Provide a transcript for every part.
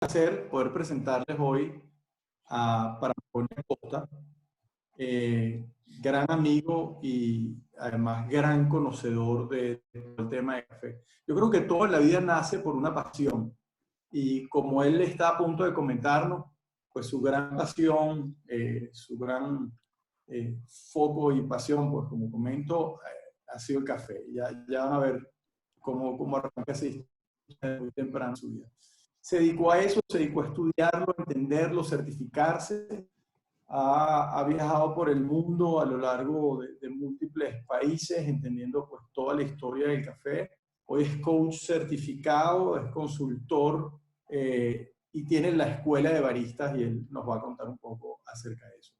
placer poder presentarles hoy a Paraconia Costa, gran amigo y además gran conocedor del tema de café. Yo creo que todo en la vida nace por una pasión y como él está a punto de comentarnos, pues su gran pasión, su gran foco y pasión, pues como comento, ha sido el café. Ya van a ver cómo arranca así muy temprano en su vida. Se dedicó a eso, se dedicó a estudiarlo, a entenderlo, certificarse. Ha viajado por el mundo a lo largo de múltiples países, entendiendo pues toda la historia del café. Hoy es coach certificado, es consultor y tiene la escuela de baristas y él nos va a contar un poco acerca de eso.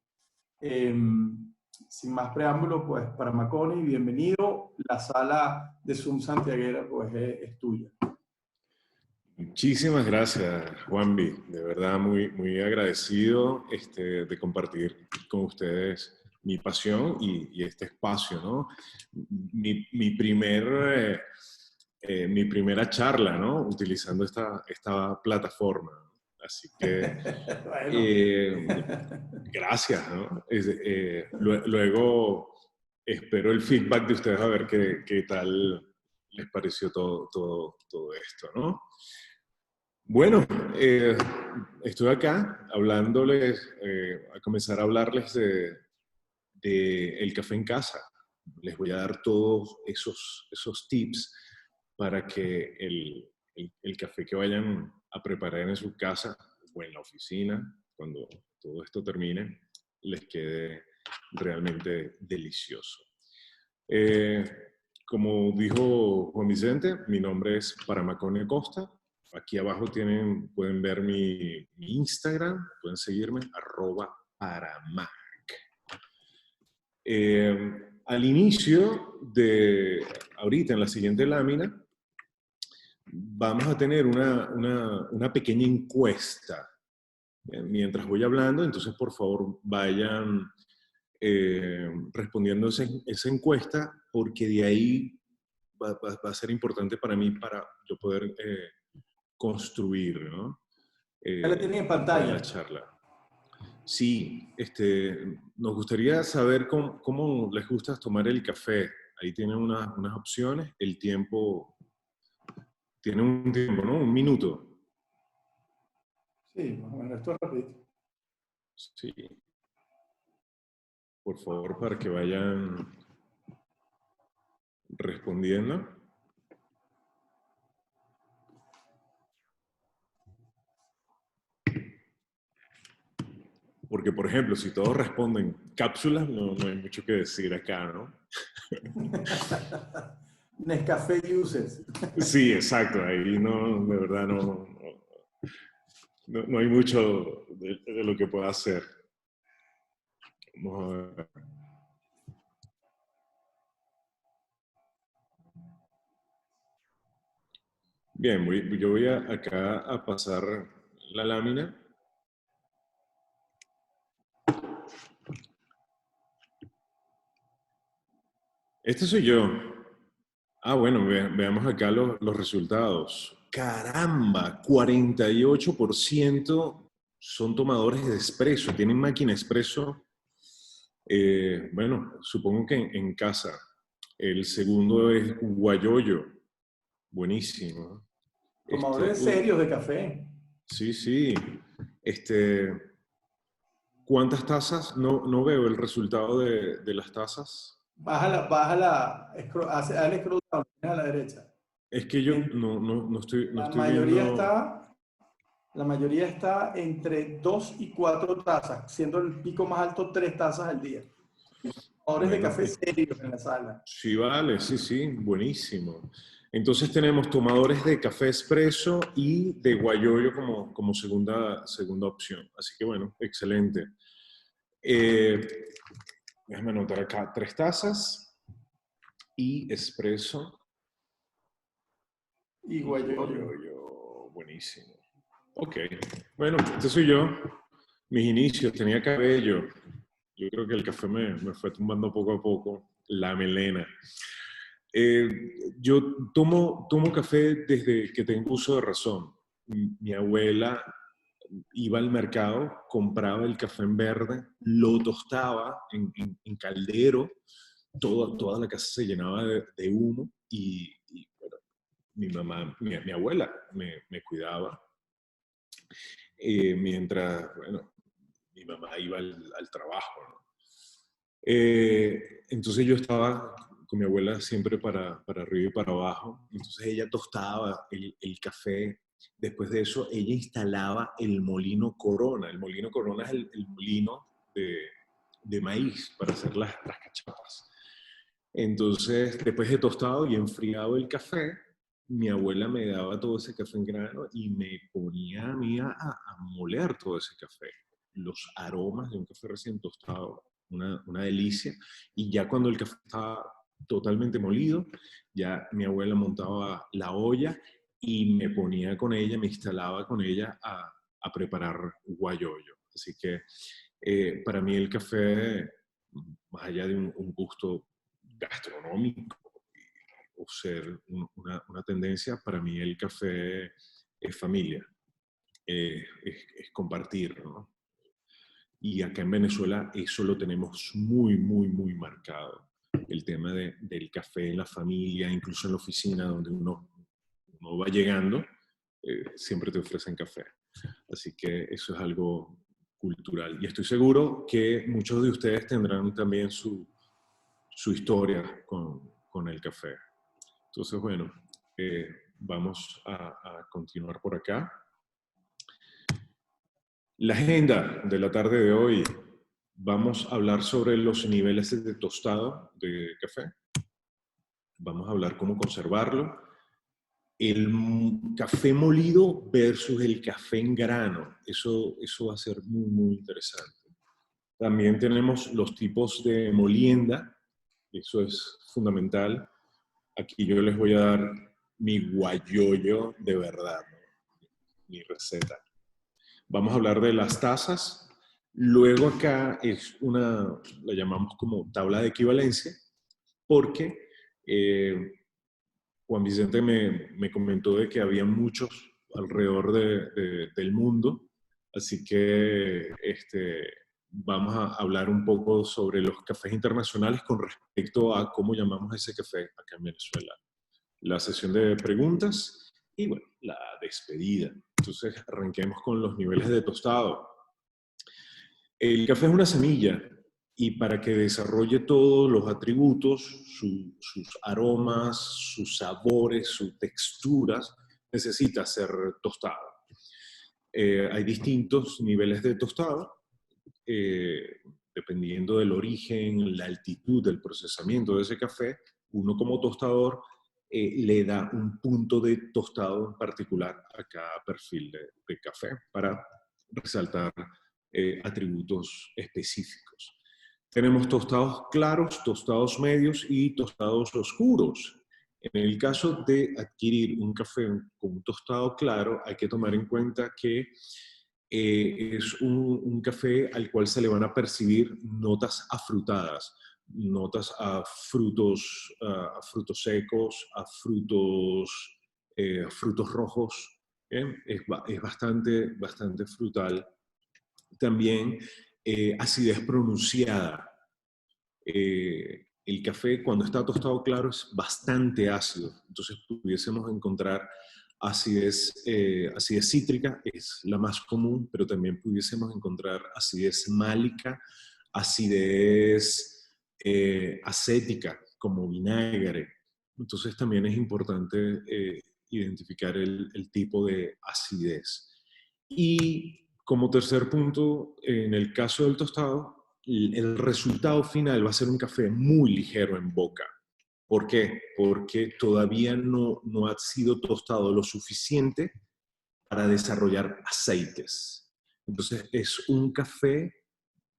Sin más preámbulo, pues para Marconi, bienvenido. La sala de Zoom Santiaguera pues es tuya. Muchísimas gracias, Juanvi. De verdad, muy agradecido de compartir con ustedes mi pasión y este espacio, ¿no? Mi primera charla, ¿no? Utilizando esta plataforma. Así que, Bueno. gracias, ¿no? Luego espero el feedback de ustedes a ver qué tal les pareció todo esto, ¿no? Bueno, estoy acá hablándoles, a comenzar a hablarles de el café en casa. Les voy a dar todos esos tips para que el café que vayan a preparar en su casa o en la oficina, cuando todo esto termine, les quede realmente delicioso. Como dijo Juan Vicente, mi nombre es Paraconia Costa. Aquí abajo pueden ver mi Instagram, pueden seguirme, @paramac. Al inicio ahorita en la siguiente lámina, vamos a tener una pequeña encuesta. Mientras voy hablando, entonces por favor vayan respondiendo esa encuesta, porque de ahí va a ser importante para mí para yo poder construir, ¿no? Ya la tienen en pantalla. La charla. Sí, nos gustaría saber cómo les gusta tomar el café. Ahí tienen unas opciones. El tiempo, tiene un tiempo, ¿no? 1 minuto. Sí, más o menos, esto es rapidito. Sí. Por favor, para que vayan respondiendo. Porque, por ejemplo, si todos responden cápsulas, no hay mucho que decir acá, ¿no? Nescafé Users. Sí, exacto. Ahí de verdad no hay mucho de lo que pueda hacer. Vamos a ver. Bien, yo voy acá a pasar la lámina. Este soy yo. Ah, bueno, veamos acá los resultados. ¡Caramba! 48% son tomadores de espresso, tienen máquina espresso. Bueno, supongo que en casa. El segundo es guayoyo. Buenísimo. Tomadores serios de café. Sí. ¿Cuántas tazas? No veo el resultado de las tazas. Bájala, hazle scroll down, a la derecha. Es que yo no estoy mayoría viendo. La mayoría está entre 2 y 4 tazas, siendo el pico más alto 3 tazas al día. Tomadores de café serios en la sala. Sí, vale, sí, buenísimo. Entonces tenemos tomadores de café expreso y de guayoyo como segunda opción. Así que bueno, excelente. Déjame anotar acá 3 tazas y expreso. Y guayoyo. Buenísimo. Ok, bueno, este soy yo. Mis inicios, tenía cabello. Yo creo que el café me fue tumbando poco a poco la melena. Yo tomo café desde que tengo uso de razón. mi abuela iba al mercado, compraba el café en verde, lo tostaba en caldero, toda la casa se llenaba de humo y bueno, mi mamá, mi abuela me cuidaba mientras, bueno, mi mamá iba al trabajo, ¿no? Entonces yo estaba con mi abuela siempre para arriba y para abajo, entonces ella tostaba el café. Después de eso, ella instalaba el molino Corona. El molino Corona es el molino de maíz para hacer las cachapas. Entonces, después de tostado y enfriado el café, mi abuela me daba todo ese café en grano y me ponía a mí a moler todo ese café. Los aromas de un café recién tostado, una delicia. Y ya cuando el café estaba totalmente molido, ya mi abuela montaba la olla y me ponía con ella, me instalaba con ella a preparar guayoyo. Así que para mí el café, más allá de un gusto gastronómico o ser una tendencia, para mí el café es familia, es compartir, ¿no? Y acá en Venezuela eso lo tenemos muy, muy, muy marcado. El tema del café en la familia, incluso en la oficina donde uno va llegando, siempre te ofrecen café. Así que eso es algo cultural. Y estoy seguro que muchos de ustedes tendrán también su historia con el café. Entonces, bueno, vamos a continuar por acá. La agenda de la tarde de hoy, vamos a hablar sobre los niveles de tostado de café. Vamos a hablar cómo conservarlo. El café molido versus el café en grano. Eso va a ser muy, muy interesante. También tenemos los tipos de molienda. Eso es fundamental. Aquí yo les voy a dar mi guayoyo de verdad, ¿no? Mi receta. Vamos a hablar de las tazas. Luego acá es la llamamos como tabla de equivalencia, porque Juan Vicente me comentó de que había muchos alrededor del mundo, así que vamos a hablar un poco sobre los cafés internacionales con respecto a cómo llamamos ese café acá en Venezuela. La sesión de preguntas y, bueno, la despedida. Entonces, arranquemos con los niveles de tostado. El café es una semilla y para que desarrolle todos los atributos, sus aromas, sus sabores, sus texturas, necesita ser tostado. Hay distintos niveles de tostado, dependiendo del origen, la altitud del procesamiento de ese café. Uno como tostador le da un punto de tostado en particular a cada perfil de café para resaltar atributos específicos. Tenemos tostados claros, tostados medios y tostados oscuros. En el caso de adquirir un café con un tostado claro, hay que tomar en cuenta que es un café al cual se le van a percibir notas afrutadas, notas a frutos secos, a frutos rojos. Es bastante frutal. También acidez pronunciada. El café cuando está tostado claro es bastante ácido, entonces pudiésemos encontrar acidez cítrica, es la más común, pero también pudiésemos encontrar acidez málica, acidez acética, como vinagre. Entonces también es importante identificar el tipo de acidez. Y como tercer punto, en el caso del tostado, el resultado final va a ser un café muy ligero en boca. ¿Por qué? Porque todavía no ha sido tostado lo suficiente para desarrollar aceites. Entonces es un café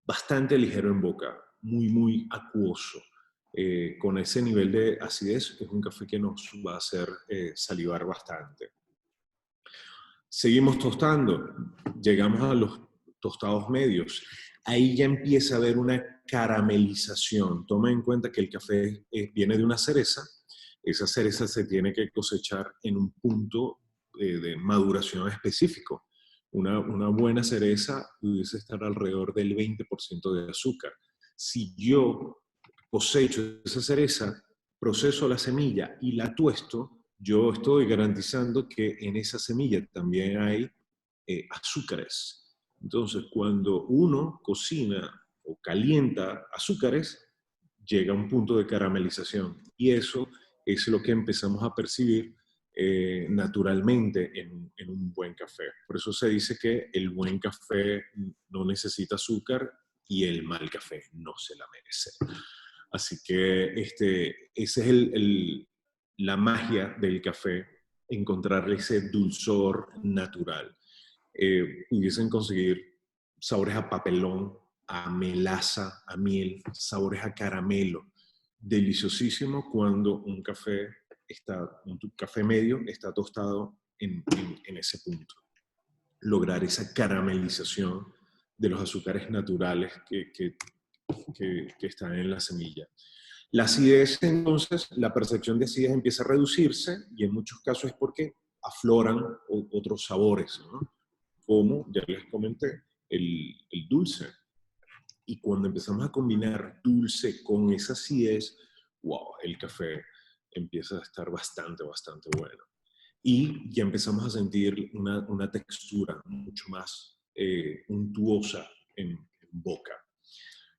bastante ligero en boca, muy, muy acuoso. Con ese nivel de acidez es un café que nos va a hacer salivar bastante. Seguimos tostando, llegamos a los tostados medios. Ahí ya empieza a haber una caramelización. Toma en cuenta que el café viene de una cereza. Esa cereza se tiene que cosechar en un punto de maduración específico. Una buena cereza pudiese estar alrededor del 20% de azúcar. Si yo cosecho esa cereza, proceso la semilla y la tuesto, yo estoy garantizando que en esa semilla también hay azúcares. Entonces, cuando uno cocina o calienta azúcares, llega a un punto de caramelización. Y eso es lo que empezamos a percibir naturalmente en un buen café. Por eso se dice que el buen café no necesita azúcar y el mal café no se la merece. Así que ese es la magia del café, encontrarle ese dulzor natural. Pudiesen conseguir sabores a papelón, a melaza, a miel, sabores a caramelo. Deliciosísimo cuando un café medio está tostado en ese punto. Lograr esa caramelización de los azúcares naturales que están en la semilla. La acidez, entonces, la percepción de acidez empieza a reducirse y en muchos casos es porque afloran otros sabores, ¿no? Como ya les comenté, el dulce. Y cuando empezamos a combinar dulce con esa acidez, wow, el café empieza a estar bastante, bastante bueno. Y ya empezamos a sentir una textura mucho más untuosa en boca.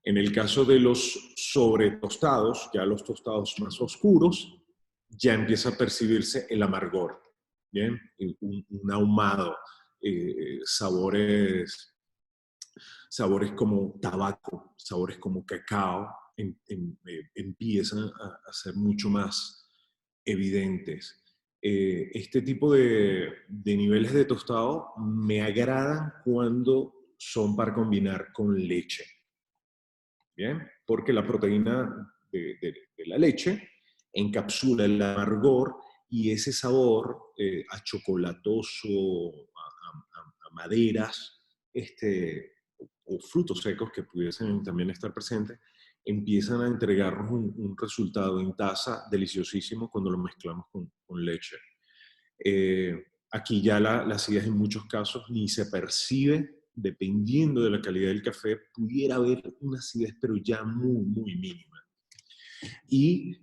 En el caso de los sobretostados, ya los tostados más oscuros, ya empieza a percibirse el amargor, ¿bien? Un ahumado, sabores como tabaco, sabores como cacao, empiezan a ser mucho más evidentes. Este tipo de niveles de tostado me agradan cuando son para combinar con leche. ¿Bien? Porque la proteína de la leche encapsula el amargor y ese sabor achocolatoso, a maderas, o frutos secos que pudiesen también estar presentes, empiezan a entregarnos un resultado en taza deliciosísimo cuando lo mezclamos con leche. Aquí ya la acidez en muchos casos ni se percibe, dependiendo de la calidad del café, pudiera haber una acidez, pero ya muy, muy mínima. Y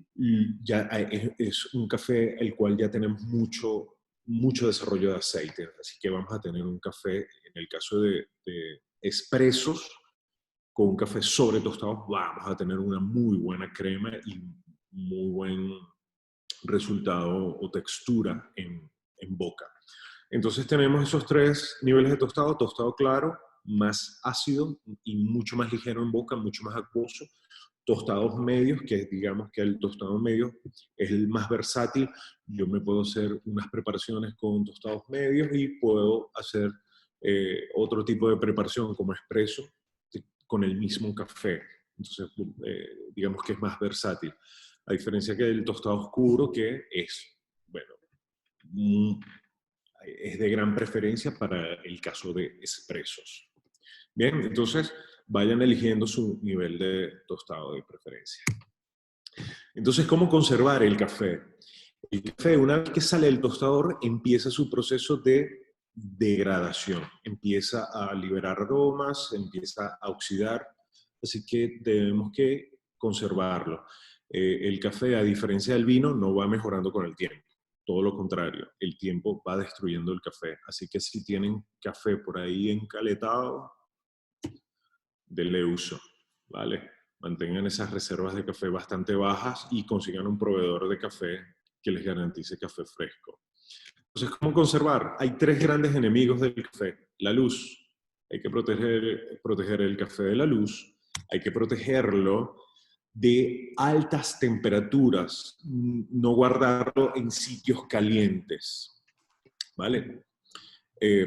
ya es un café el cual ya tenemos mucho desarrollo de aceite, así que vamos a tener un café, en el caso de expresos, con un café sobre tostado, vamos a tener una muy buena crema y muy buen resultado o textura en boca. Entonces tenemos esos tres niveles de tostado: tostado claro, más ácido y mucho más ligero en boca, mucho más acuoso; tostados medios, que digamos que el tostado medio es el más versátil. Yo me puedo hacer unas preparaciones con tostados medios y puedo hacer otro tipo de preparación como expreso con el mismo café. Entonces, digamos que es más versátil. A diferencia que el tostado oscuro, que es, bueno, es de gran preferencia para el caso de expresos. Bien, entonces vayan eligiendo su nivel de tostado de preferencia. Entonces, ¿cómo conservar el café? El café, una vez que sale del tostador, empieza su proceso de degradación. Empieza a liberar aromas, empieza a oxidar, así que debemos que conservarlo. El café, a diferencia del vino, no va mejorando con el tiempo. Todo lo contrario, el tiempo va destruyendo el café. Así que si tienen café por ahí encaletado, denle uso, ¿vale? Mantengan esas reservas de café bastante bajas y consigan un proveedor de café que les garantice café fresco. Entonces, ¿cómo conservar? Hay tres grandes enemigos del café. La luz. Hay que proteger el café de la luz. Hay que protegerlo de altas temperaturas. No guardarlo en sitios calientes, ¿vale?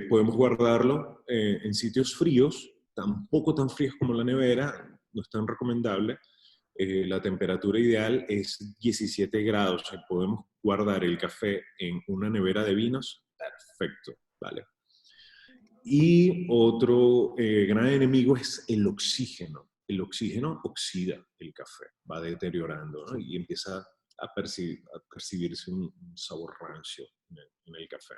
Podemos guardarlo en sitios fríos, tampoco tan fríos como la nevera, no es tan recomendable. La temperatura ideal es 17 grados. Podemos guardar el café en una nevera de vinos, perfecto, ¿vale? Y otro gran enemigo es el oxígeno. El oxígeno oxida el café, va deteriorando, ¿no? Y empieza a percibirse un sabor rancio en el café.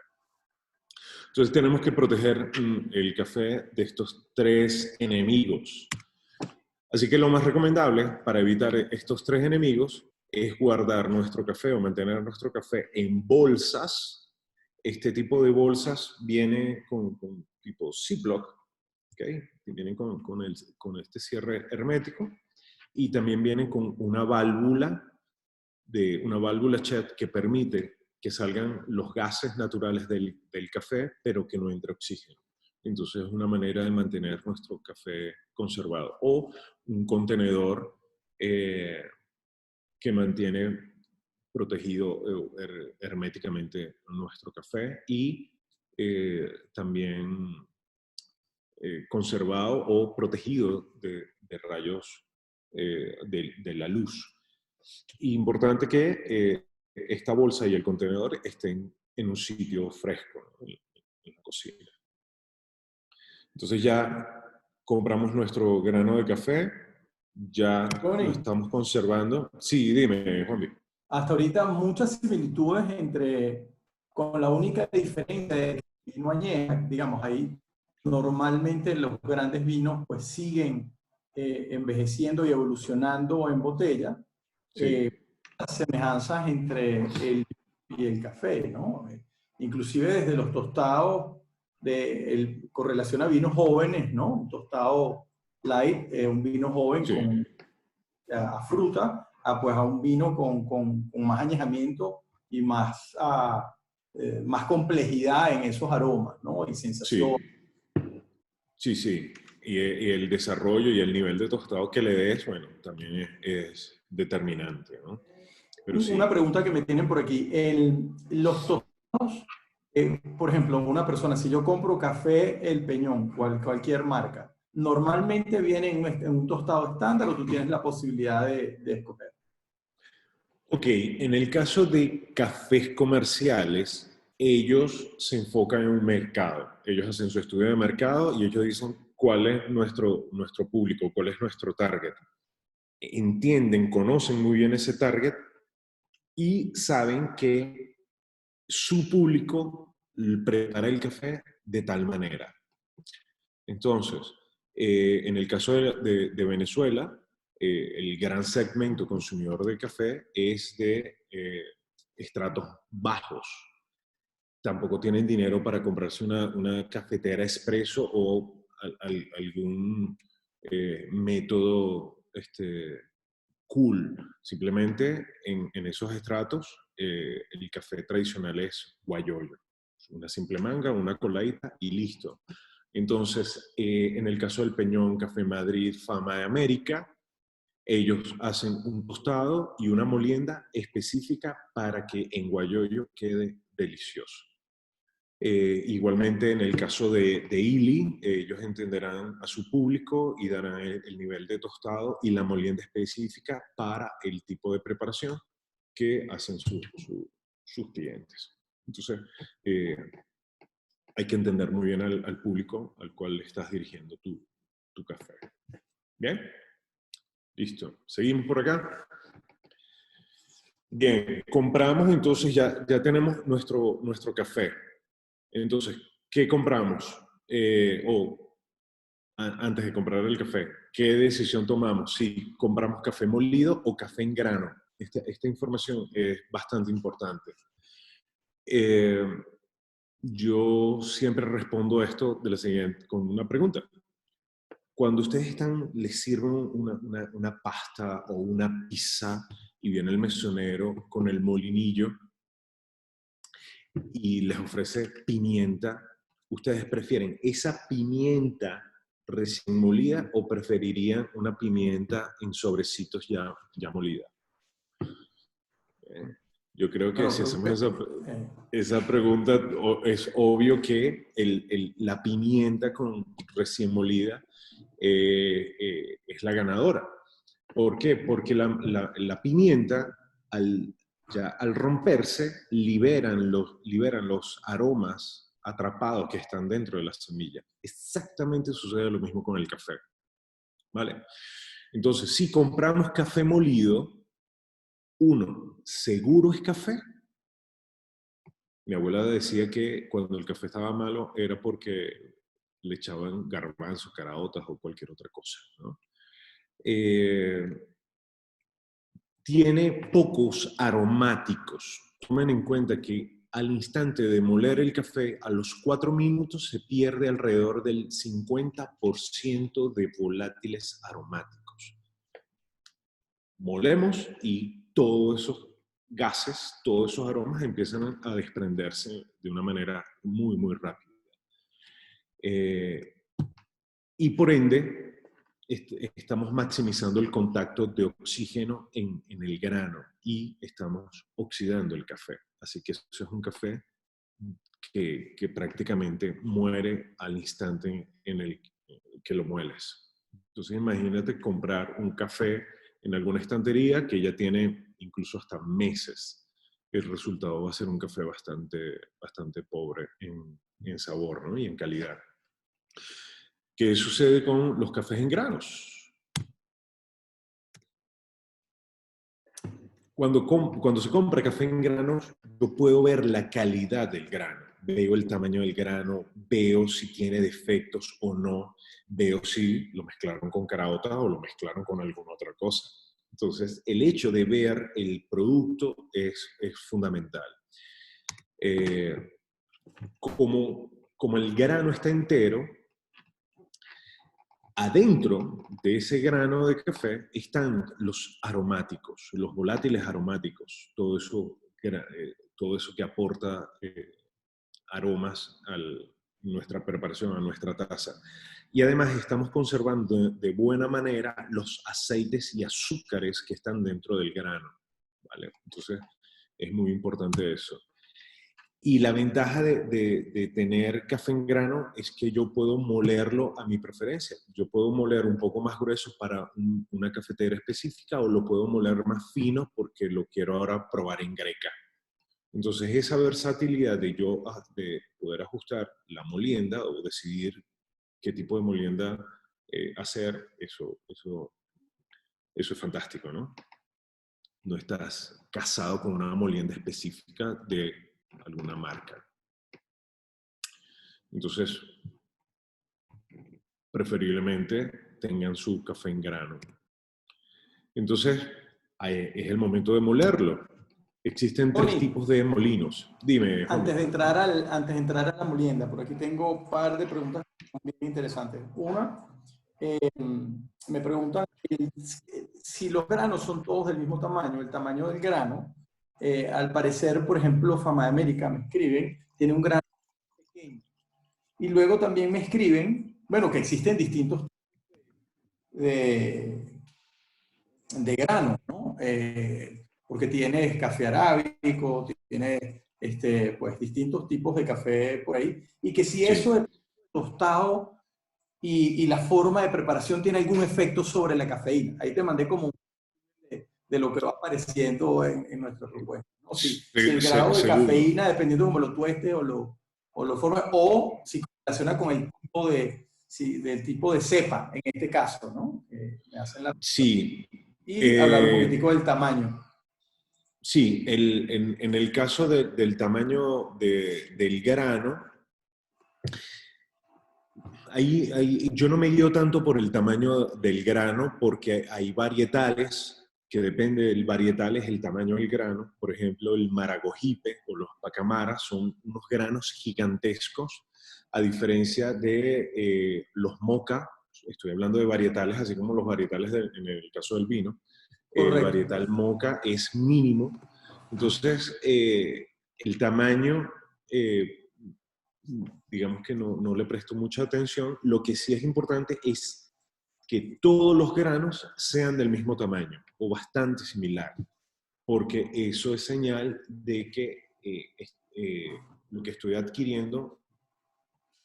Entonces tenemos que proteger el café de estos tres enemigos. Así que lo más recomendable para evitar estos tres enemigos es guardar nuestro café o mantener nuestro café en bolsas. Este tipo de bolsas viene con tipo Ziploc, ¿okay? Vienen con este cierre hermético y también vienen con una válvula Chet que permite que salgan los gases naturales del café, pero que no entre oxígeno. Entonces es una manera de mantener nuestro café conservado. O un contenedor que mantiene protegido herméticamente nuestro café y también conservado o protegido de rayos de la luz. Importante que esta bolsa y el contenedor estén en un sitio fresco, ¿no? En la cocina. Entonces ya compramos nuestro grano de café, ya lo Tony, estamos conservando. Sí, dime, Juanvi. hasta ahorita muchas similitudes con la única diferencia de que el vino añeja, digamos, ahí normalmente los grandes vinos pues siguen envejeciendo y evolucionando en botella. Sí, Las semejanzas entre el y el café, ¿no? Inclusive desde los tostados, con relación a vinos jóvenes, ¿no? Un tostado light, un vino joven sí, a fruta, pues a un vino con más añejamiento y más complejidad en esos aromas, ¿no? Y sensación. sí, sí, sí. Y el desarrollo y el nivel de tostado que le des, bueno, también es determinante, ¿no? Pero Una sí. pregunta que me tienen por aquí. Los tostados, por ejemplo, una persona, si yo compro café El Peñón, cualquier marca, ¿normalmente viene en un tostado estándar o tú tienes la posibilidad de escoger? Ok, en el caso de cafés comerciales, ellos se enfocan en un mercado. Ellos hacen su estudio de mercado y ellos dicen cuál es nuestro público, cuál es nuestro target. Entienden, conocen muy bien ese target y saben que su público prepara el café de tal manera. Entonces, en el caso de Venezuela, el gran segmento consumidor de café es de estratos bajos. Tampoco tienen dinero para comprarse una cafetera expreso o algún método cool. Simplemente en esos estratos el café tradicional es guayoyo. Una simple manga, una coladita y listo. Entonces, en el caso del Peñón Café Madrid Fama de América, ellos hacen un tostado y una molienda específica para que en guayoyo quede delicioso. Igualmente, en el caso de Illy, ellos entenderán a su público y darán el nivel de tostado y la molienda específica para el tipo de preparación que hacen sus clientes. Entonces, eh, hay que entender muy bien al público al cual le estás dirigiendo tu café. ¿Bien? Listo. ¿Seguimos por acá? Bien, compramos, entonces ya tenemos nuestro café. Entonces, ¿qué compramos? Antes de comprar el café, ¿qué decisión tomamos? Si compramos café molido o café en grano. Esta información es bastante importante. Eh, yo siempre respondo esto de la siguiente, con una pregunta. Cuando ustedes les sirven una pasta o una pizza y viene el mesonero con el molinillo y les ofrece pimienta, ¿ustedes prefieren esa pimienta recién molida o preferirían una pimienta en sobrecitos ya molida? Yo creo que Bueno, si creo hacemos que, eh, esa pregunta, es obvio que la pimienta recién molida es la ganadora. ¿Por qué? Porque la pimienta, al romperse, liberan los aromas atrapados que están dentro de la semilla. Exactamente sucede lo mismo con el café. ¿Vale? Entonces, si compramos café molido, uno, seguro es café, Mi abuela decía que cuando el café estaba malo era porque le echaban garbanzos, caraotas o cualquier otra cosa, ¿no? Eh, Tiene pocos aromáticos. Tomen en cuenta que al instante de moler el café, a los 4 minutos se pierde alrededor del 50% de volátiles aromáticos. Molemos y todos esos gases, todos esos aromas empiezan a desprenderse de una manera muy, muy rápida. Y por ende, estamos maximizando el contacto de oxígeno en el grano y estamos oxidando el café. Así que eso es un café que prácticamente muere al instante en el que lo mueles. Entonces imagínate comprar un café en alguna estantería que ya tiene incluso hasta meses. El resultado va a ser un café bastante pobre en sabor, ¿no? Y en calidad. ¿Qué sucede con los cafés en granos? Cuando se compra café en granos, yo puedo ver la calidad del grano. Veo el tamaño del grano, veo si tiene defectos o no, veo si lo mezclaron con caraotas o lo mezclaron con alguna otra cosa. Entonces, el hecho de ver el producto es fundamental. Eh, como el grano está entero, adentro de ese grano de café están los aromáticos, los volátiles aromáticos, todo eso que aporta aromas a nuestra preparación, a nuestra taza. Y además estamos conservando de buena manera los aceites y azúcares que están dentro del grano, ¿vale? Entonces es muy importante eso. Y la ventaja de tener café en grano es que yo puedo molerlo a mi preferencia. Yo puedo moler un poco más grueso para una cafetera específica o lo puedo moler más fino porque lo quiero ahora probar en greca. Entonces esa versatilidad de poder ajustar la molienda o decidir qué tipo de molienda hacer, eso es fantástico, ¿no? No estás casado con una molienda específica de alguna marca. Entonces, preferiblemente tengan su café en grano. Entonces, es el momento de molerlo. Existen 3 Tony, tipos de molinos. Dime, Juan. antes de entrar a la molienda, por aquí tengo un par de preguntas bien interesantes. Una, me preguntan si los granos son todos del mismo tamaño, el tamaño del grano. Al parecer, por ejemplo, Fama de América me escriben, tiene un grano pequeño. Y luego también me escriben, bueno, que existen distintos de, de grano, ¿no? Porque tienes café arábico, tienes pues, distintos tipos de café por ahí, y que si eso Sí, es tostado y la forma de preparación tiene algún efecto sobre la cafeína. Ahí te mandé como de lo que va apareciendo en nuestra propuesta, ¿no? Si el grado de seguro. cafeína, dependiendo de cómo lo tueste o lo forma, o si relaciona con el tipo del tipo de cepa, en este caso, ¿no? Me hacen la... Sí, Y hablar un poquitico del tamaño. sí, en el caso del tamaño del grano, yo no me guío tanto por el tamaño del grano porque hay varietales que depende del varietal es el tamaño del grano. Por ejemplo, el maragogipe o los pacamaras son unos granos gigantescos, a diferencia de los moca. Estoy hablando de varietales, así como los varietales en el caso del vino. El Correcto. varietal moca es mínimo. Entonces, el tamaño... digamos que no le presto mucha atención. Lo que sí es importante es que todos los granos sean del mismo tamaño o bastante similar, porque eso es señal de que lo que estoy adquiriendo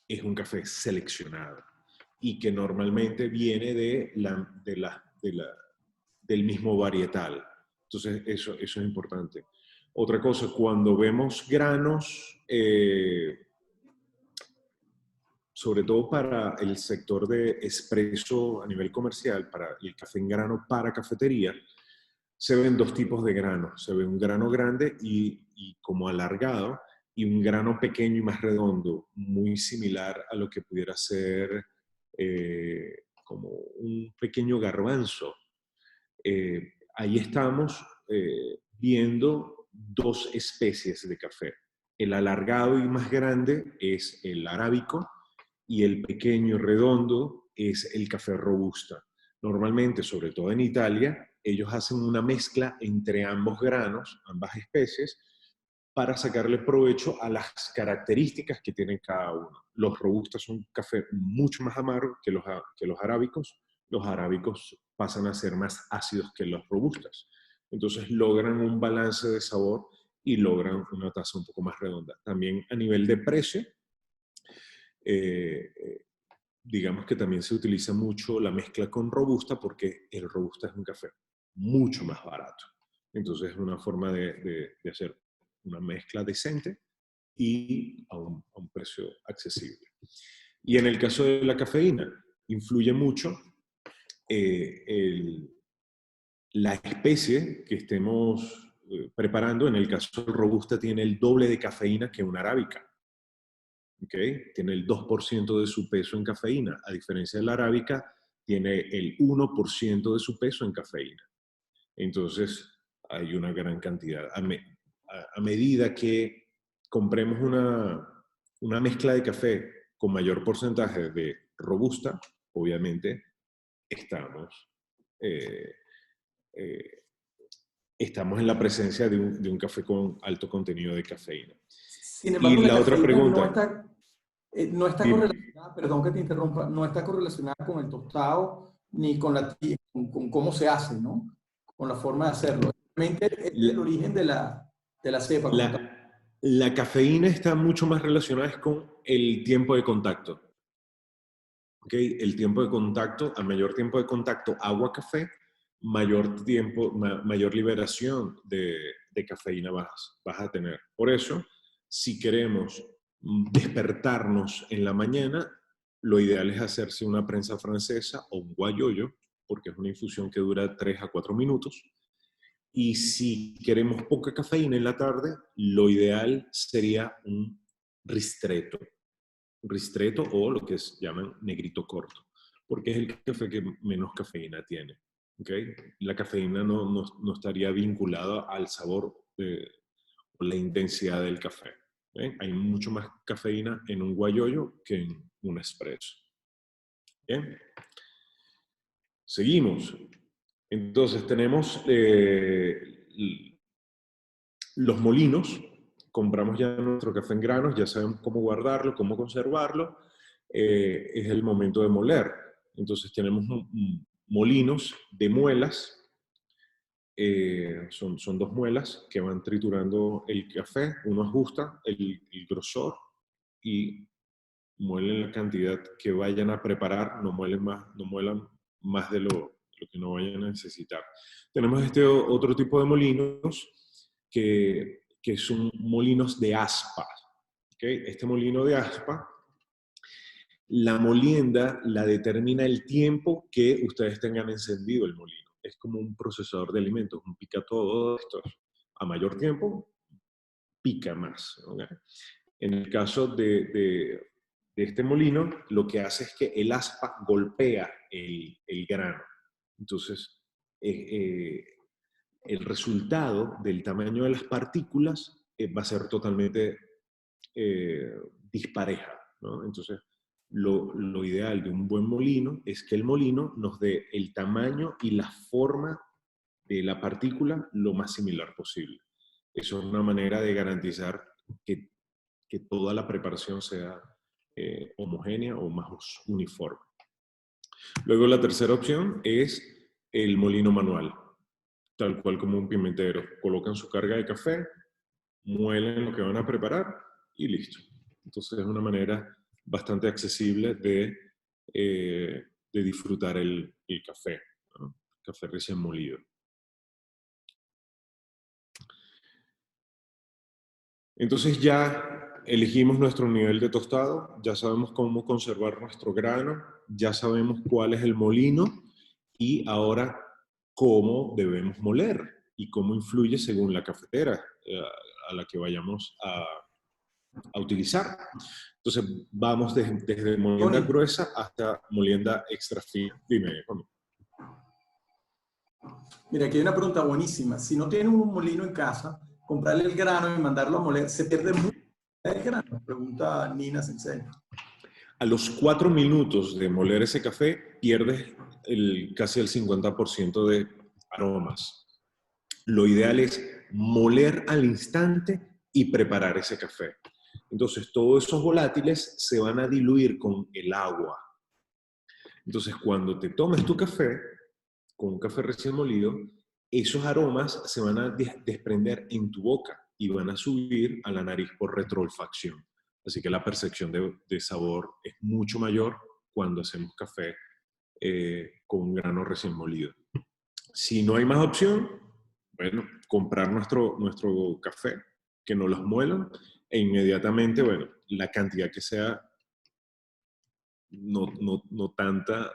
es un café seleccionado y que normalmente viene del mismo varietal. Entonces, eso es importante. Otra cosa, cuando vemos granos, sobre todo para el sector de expreso a nivel comercial, para el café en grano para cafetería, se ven 2 tipos de granos. Se ve un grano grande y como alargado, y un grano pequeño y más redondo, muy similar a lo que pudiera ser como un pequeño garbanzo. Ahí estamos viendo dos especies de café. El alargado y más grande es el arábico y el pequeño y redondo es el café robusta. Normalmente, sobre todo en Italia, ellos hacen una mezcla entre ambos granos, ambas especies, para sacarle provecho a las características que tienen cada uno. Los robustas son un café mucho más amargo que los arábicos. Los arábicos pasan a ser más ácidos que los robustas. Entonces logran un balance de sabor y logran una taza un poco más redonda. También a nivel de precio, digamos que también se utiliza mucho la mezcla con robusta porque el robusta es un café mucho más barato. Entonces es una forma de hacer una mezcla decente y a un precio accesible. Y en el caso de la cafeína, influye mucho la especie que estemos preparando. En el caso del robusta tiene el doble de cafeína que una arábica. ¿Okay? Tiene el 2% de su peso en cafeína. A diferencia de la arábica, tiene el 1% de su peso en cafeína. Entonces, hay una gran cantidad. A medida que compremos una mezcla de café con mayor porcentaje de robusta, obviamente eh, eh, estamos en la presencia de un café con alto contenido de cafeína. Sin Y embargo, la la otra cafeína pregunta, no está dime. correlacionada, perdón que te interrumpa, no está correlacionada con el tostado ni con cómo se hace, ¿no? Con la forma de hacerlo. Realmente es La, el origen de la cepa como tal. la cafeína está mucho más relacionada con el tiempo de contacto. ¿Okay? El tiempo de contacto, a mayor tiempo de contacto agua-café, mayor liberación de cafeína vas a tener. Por eso, si queremos despertarnos en la mañana, lo ideal es hacerse una prensa francesa o un guayoyo, porque es una infusión que dura 3 a 4 minutos. Y si queremos poca cafeína en la tarde, lo ideal sería un ristretto. Ristretto o lo que llaman negrito corto, porque es el café que menos cafeína tiene. ¿Okay? La cafeína no estaría vinculada al sabor o la intensidad del café. ¿Okay? Hay mucho más cafeína en un guayoyo que en un espresso. ¿Bien? Seguimos. Entonces tenemos los molinos. Compramos ya nuestro café en granos, ya sabemos cómo guardarlo, cómo conservarlo. Es el momento de moler. Entonces tenemos molinos de muelas. Son dos muelas que van triturando el café. Uno ajusta el grosor y muelen la cantidad que vayan a preparar, no muelan más de lo que no vayan a necesitar. Tenemos este otro tipo de molinos que son molinos de aspa. ¿Okay? Este molino de aspa, la molienda la determina el tiempo que ustedes tengan encendido el molino. Es como un procesador de alimentos, un pica todo esto. A mayor tiempo, pica más. ¿Okay? En el caso de este molino, lo que hace es que el aspa golpea el grano. Entonces, el resultado del tamaño de las partículas va a ser totalmente dispareja, ¿no? Entonces, lo ideal de un buen molino es que el molino nos dé el tamaño y la forma de la partícula lo más similar posible. Eso es una manera de garantizar que toda la preparación sea homogénea o más uniforme. Luego la tercera opción es el molino manual, tal cual como un pimentero. Colocan su carga de café, muelen lo que van a preparar y listo. Entonces es una manera bastante accesible de disfrutar el café, ¿no? Café recién molido. Entonces ya elegimos nuestro nivel de tostado, ya sabemos cómo conservar nuestro grano, ya sabemos cuál es el molino y ahora cómo debemos moler y cómo influye según la cafetera a la que vayamos a utilizar. Entonces, vamos desde molienda Tony, gruesa hasta molienda extra fina. Dime, Juan. mira, aquí hay una pregunta buenísima. Si no tienes un molino en casa, comprarle el grano y mandarlo a moler, ¿se pierde mucho el grano? Pregunta Nina Sensei. A los 4 minutos de moler ese café, pierdes casi el 50% de aromas. Lo ideal es moler al instante y preparar ese café. Entonces, todos esos volátiles se van a diluir con el agua. Entonces, cuando te tomes tu café, con un café recién molido, esos aromas se van a desprender en tu boca y van a subir a la nariz por retroolfacción. Así que la percepción de sabor es mucho mayor cuando hacemos café con un grano recién molido. Si no hay más opción, bueno, comprar nuestro café, que nos los muelan, e inmediatamente, bueno, la cantidad que sea, no tanta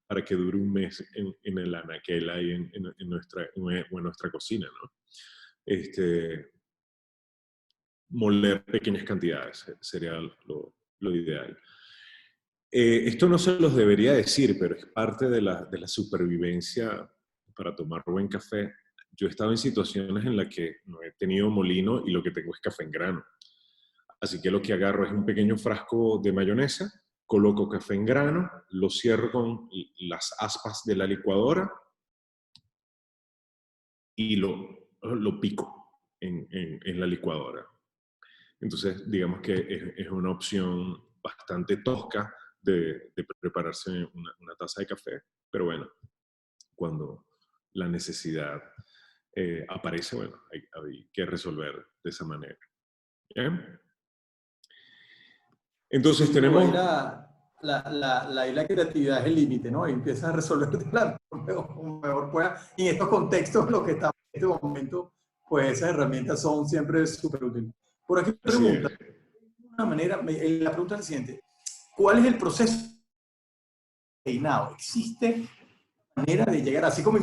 para que dure un mes en el anaquel ahí en nuestra cocina, ¿no? Moler pequeñas cantidades sería lo ideal. Esto no se los debería decir, pero es parte de la supervivencia para tomar buen café. Yo he estado en situaciones en las que no he tenido molino y lo que tengo es café en grano. Así que lo que agarro es un pequeño frasco de mayonesa, coloco café en grano, lo cierro con las aspas de la licuadora y lo pico en la licuadora. Entonces, digamos que es una opción bastante tosca de prepararse una taza de café, pero bueno, cuando la necesidad aparece, bueno, hay que resolver de esa manera. ¿Bien? Entonces Sí, pero ahí tenemos... la creatividad es el límite, ¿no? Y empiezas a resolver la mejor pueda. Y en estos contextos, lo que estamos en este momento, pues esas herramientas son siempre súper útiles. Por aquí Así pregunta, es. una manera, la pregunta es la siguiente: ¿cuál es el proceso de peinado? ¿Existe manera de llegar, así como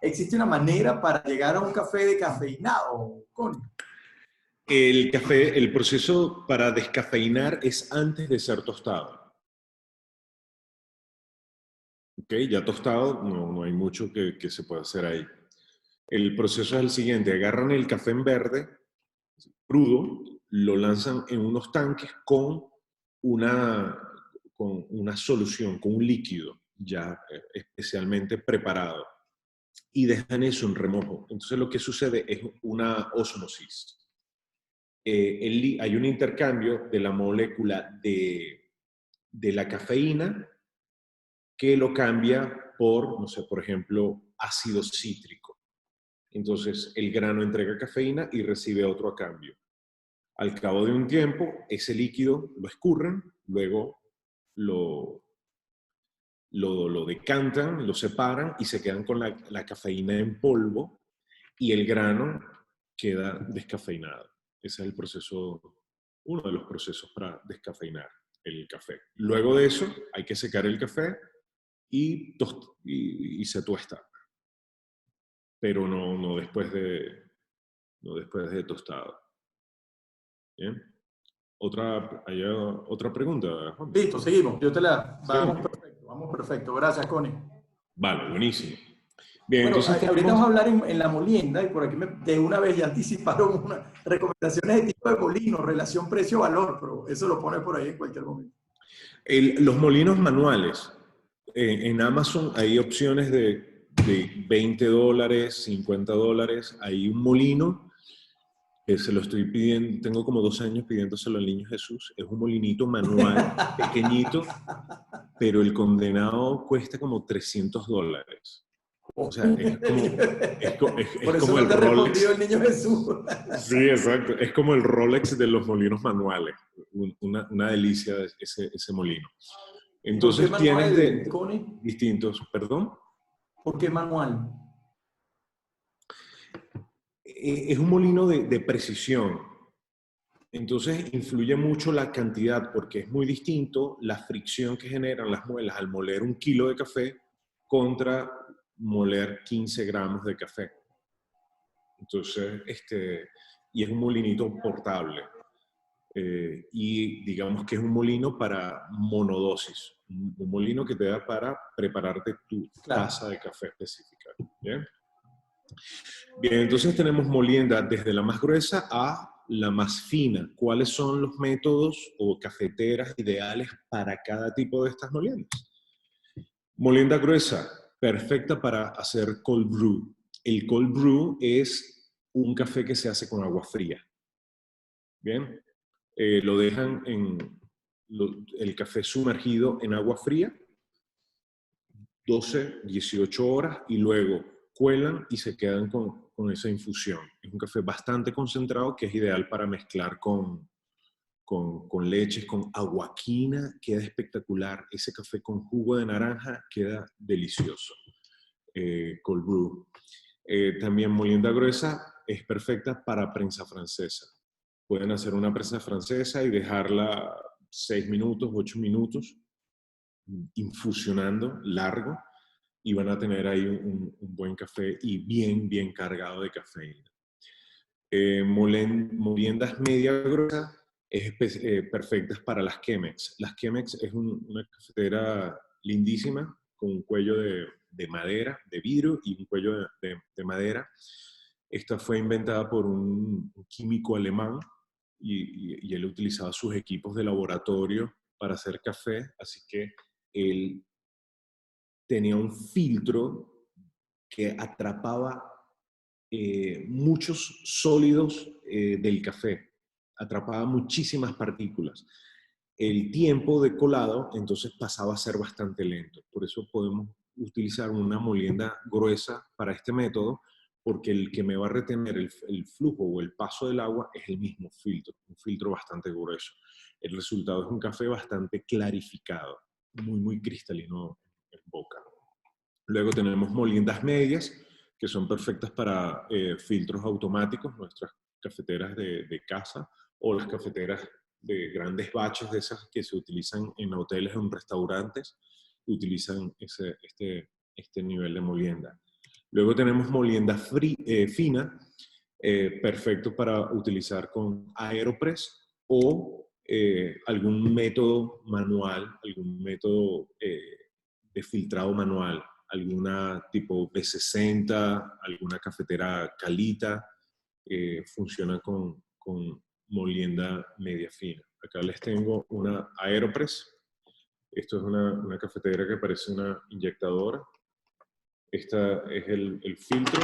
existe una manera para llegar a un café de cafeinado, Connie? El café, el proceso para descafeinar es antes de ser tostado. ¿Ok? Ya tostado, no hay mucho que se pueda hacer ahí. El proceso es el siguiente: agarran el café en verde, crudo, lo lanzan en unos tanques una, con una solución, con un líquido ya especialmente preparado, y dejan eso en remojo. Entonces lo que sucede es una ósmosis. Hay un intercambio de la molécula de la cafeína que lo cambia por, no sé, por ejemplo, ácido cítrico. Entonces el grano entrega cafeína y recibe otro a cambio. Al cabo de un tiempo, ese líquido lo escurren, luego lo decantan, lo separan y se quedan con la cafeína en polvo y el grano queda descafeinado. Ese es el proceso, uno de los procesos para descafeinar el café. Luego de eso, hay que secar el café y se tuesta, pero no después de tostado. ¿Bien? ¿Hay otra pregunta, Juan? Listo, seguimos. Yo te la... Sí. Vamos perfecto. Gracias, Connie. Vale, buenísimo. Bien, Bueno, entonces ahorita vamos tenemos a hablar en la molienda y por aquí de una vez ya anticiparon unas recomendaciones de tipo de molino, relación precio-valor, pero eso lo pone por ahí en cualquier momento. los molinos manuales. En Amazon hay opciones de $20, $50. Hay un molino que se lo estoy pidiendo, tengo como 2 años pidiéndoselo al Niño Jesús. Es un molinito manual, pequeñito, pero el condenado cuesta como $300. O sea, Por es eso como no el te ha respondido Rolex. el niño Jesús. Sí, exacto. Es como el Rolex de los molinos manuales. Una delicia ese molino. ¿Por qué Entonces tienes manual, de Connie? distintos, perdón. ¿Por qué manual? Es un molino de precisión. Entonces influye mucho la cantidad porque es muy distinto la fricción que generan las muelas al moler 1 kilo de café contra moler 15 gramos de café. Entonces, y es un molinito portable. y digamos que es un molino para monodosis, un molino que te da para prepararte tu taza de café específica. ¿Bien? Bien, entonces tenemos molienda desde la más gruesa a la más fina. ¿Cuáles son los métodos o cafeteras ideales para cada tipo de estas moliendas? Molienda gruesa, perfecta para hacer cold brew. El cold brew es un café que se hace con agua fría. Bien, lo dejan el café sumergido en agua fría 12, 18 horas y luego cuelan y se quedan con esa infusión. Es un café bastante concentrado que es ideal para mezclar con leches, con aguaquina, queda espectacular. Ese café con jugo de naranja queda delicioso. Cold brew. También molienda gruesa es perfecta para prensa francesa. Pueden hacer una prensa francesa y dejarla 6 minutos, 8 minutos, infusionando largo, y van a tener ahí un buen café y bien cargado de cafeína. Moliendas media gruesas perfectas para las Chemex. Las Chemex es una cafetera lindísima con un cuello de madera, de vidrio y un cuello de madera. Esta fue inventada por un químico alemán y él utilizaba sus equipos de laboratorio para hacer café, así que él tenía un filtro que atrapaba muchos sólidos del café, atrapaba muchísimas partículas. El tiempo de colado entonces pasaba a ser bastante lento, por eso podemos utilizar una molienda gruesa para este método, porque el que me va a retener el flujo o el paso del agua es el mismo filtro, un filtro bastante grueso. El resultado es un café bastante clarificado, muy cristalino en boca. Luego tenemos moliendas medias, que son perfectas para filtros automáticos, nuestras cafeteras de casa o las cafeteras de grandes baches de esas que se utilizan en hoteles o en restaurantes, utilizan este nivel de molienda. Luego tenemos molienda fina, perfecto para utilizar con AeroPress o algún método manual, algún método de filtrado manual, alguna tipo B60, alguna cafetera Calita, funciona con molienda media fina. Acá les tengo una AeroPress. Esto es una cafetera que parece una inyectadora. Esta es el filtro.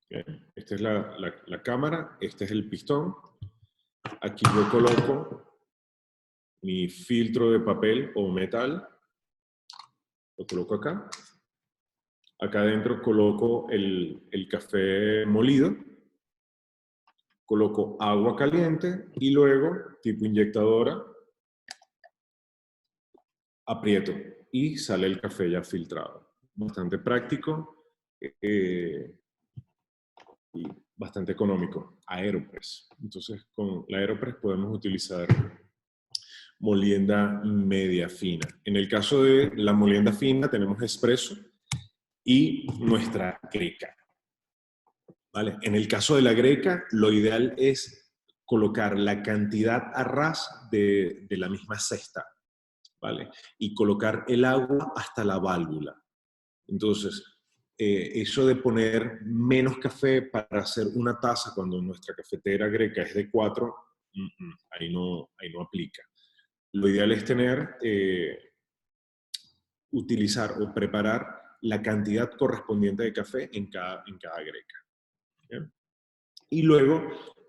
Bien. Esta es la cámara, este es el pistón. Aquí yo coloco mi filtro de papel o metal, lo coloco acá. Acá adentro coloco el café molido, coloco agua caliente y luego, tipo inyectadora, aprieto y sale el café ya filtrado. Bastante práctico y bastante económico. AeroPress. Entonces, con la AeroPress podemos utilizar molienda media fina. En el caso de la molienda fina tenemos espresso y nuestra greca. ¿Vale? En el caso de la greca, lo ideal es colocar la cantidad a ras de la misma cesta, ¿vale? Y colocar el agua hasta la válvula. Entonces, eso de poner menos café para hacer una taza cuando nuestra cafetera greca es de 4, ahí no aplica. Lo ideal es utilizar o preparar la cantidad correspondiente de café en cada greca. ¿Bien? Y luego,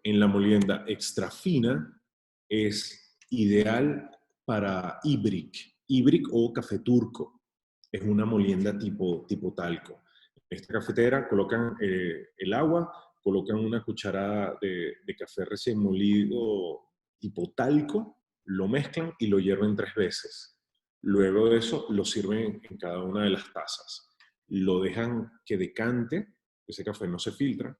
en la molienda extra fina, es ideal para Ibrick o café turco. Es una molienda tipo talco. En esta cafetera colocan el agua, colocan una cucharada de café recién molido tipo talco, lo mezclan y lo hierven 3 veces. Luego de eso, lo sirven en cada una de las tazas. Lo dejan que decante, ese café no se filtra,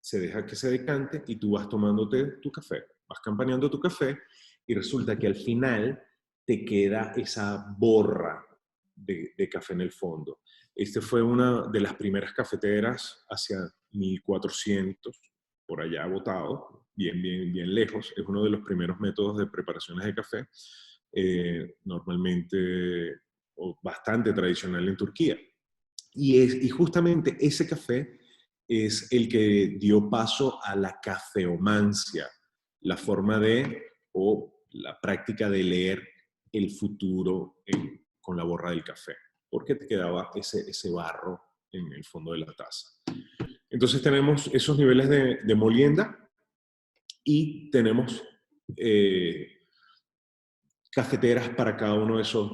se deja que se decante y tú vas tomándote tu café, vas campaneando tu café y resulta que al final te queda esa borra de café en el fondo. Este fue una de las primeras cafeteras hacia 1400, por allá botado, bien lejos. Es uno de los primeros métodos de preparaciones de café, normalmente o bastante tradicional en Turquía. Y justamente ese café es el que dio paso a la cafeomancia, la forma o la práctica de leer el futuro con la borra del café, porque te quedaba ese barro en el fondo de la taza. Entonces tenemos esos niveles de molienda y tenemos cafeteras para cada uno de esos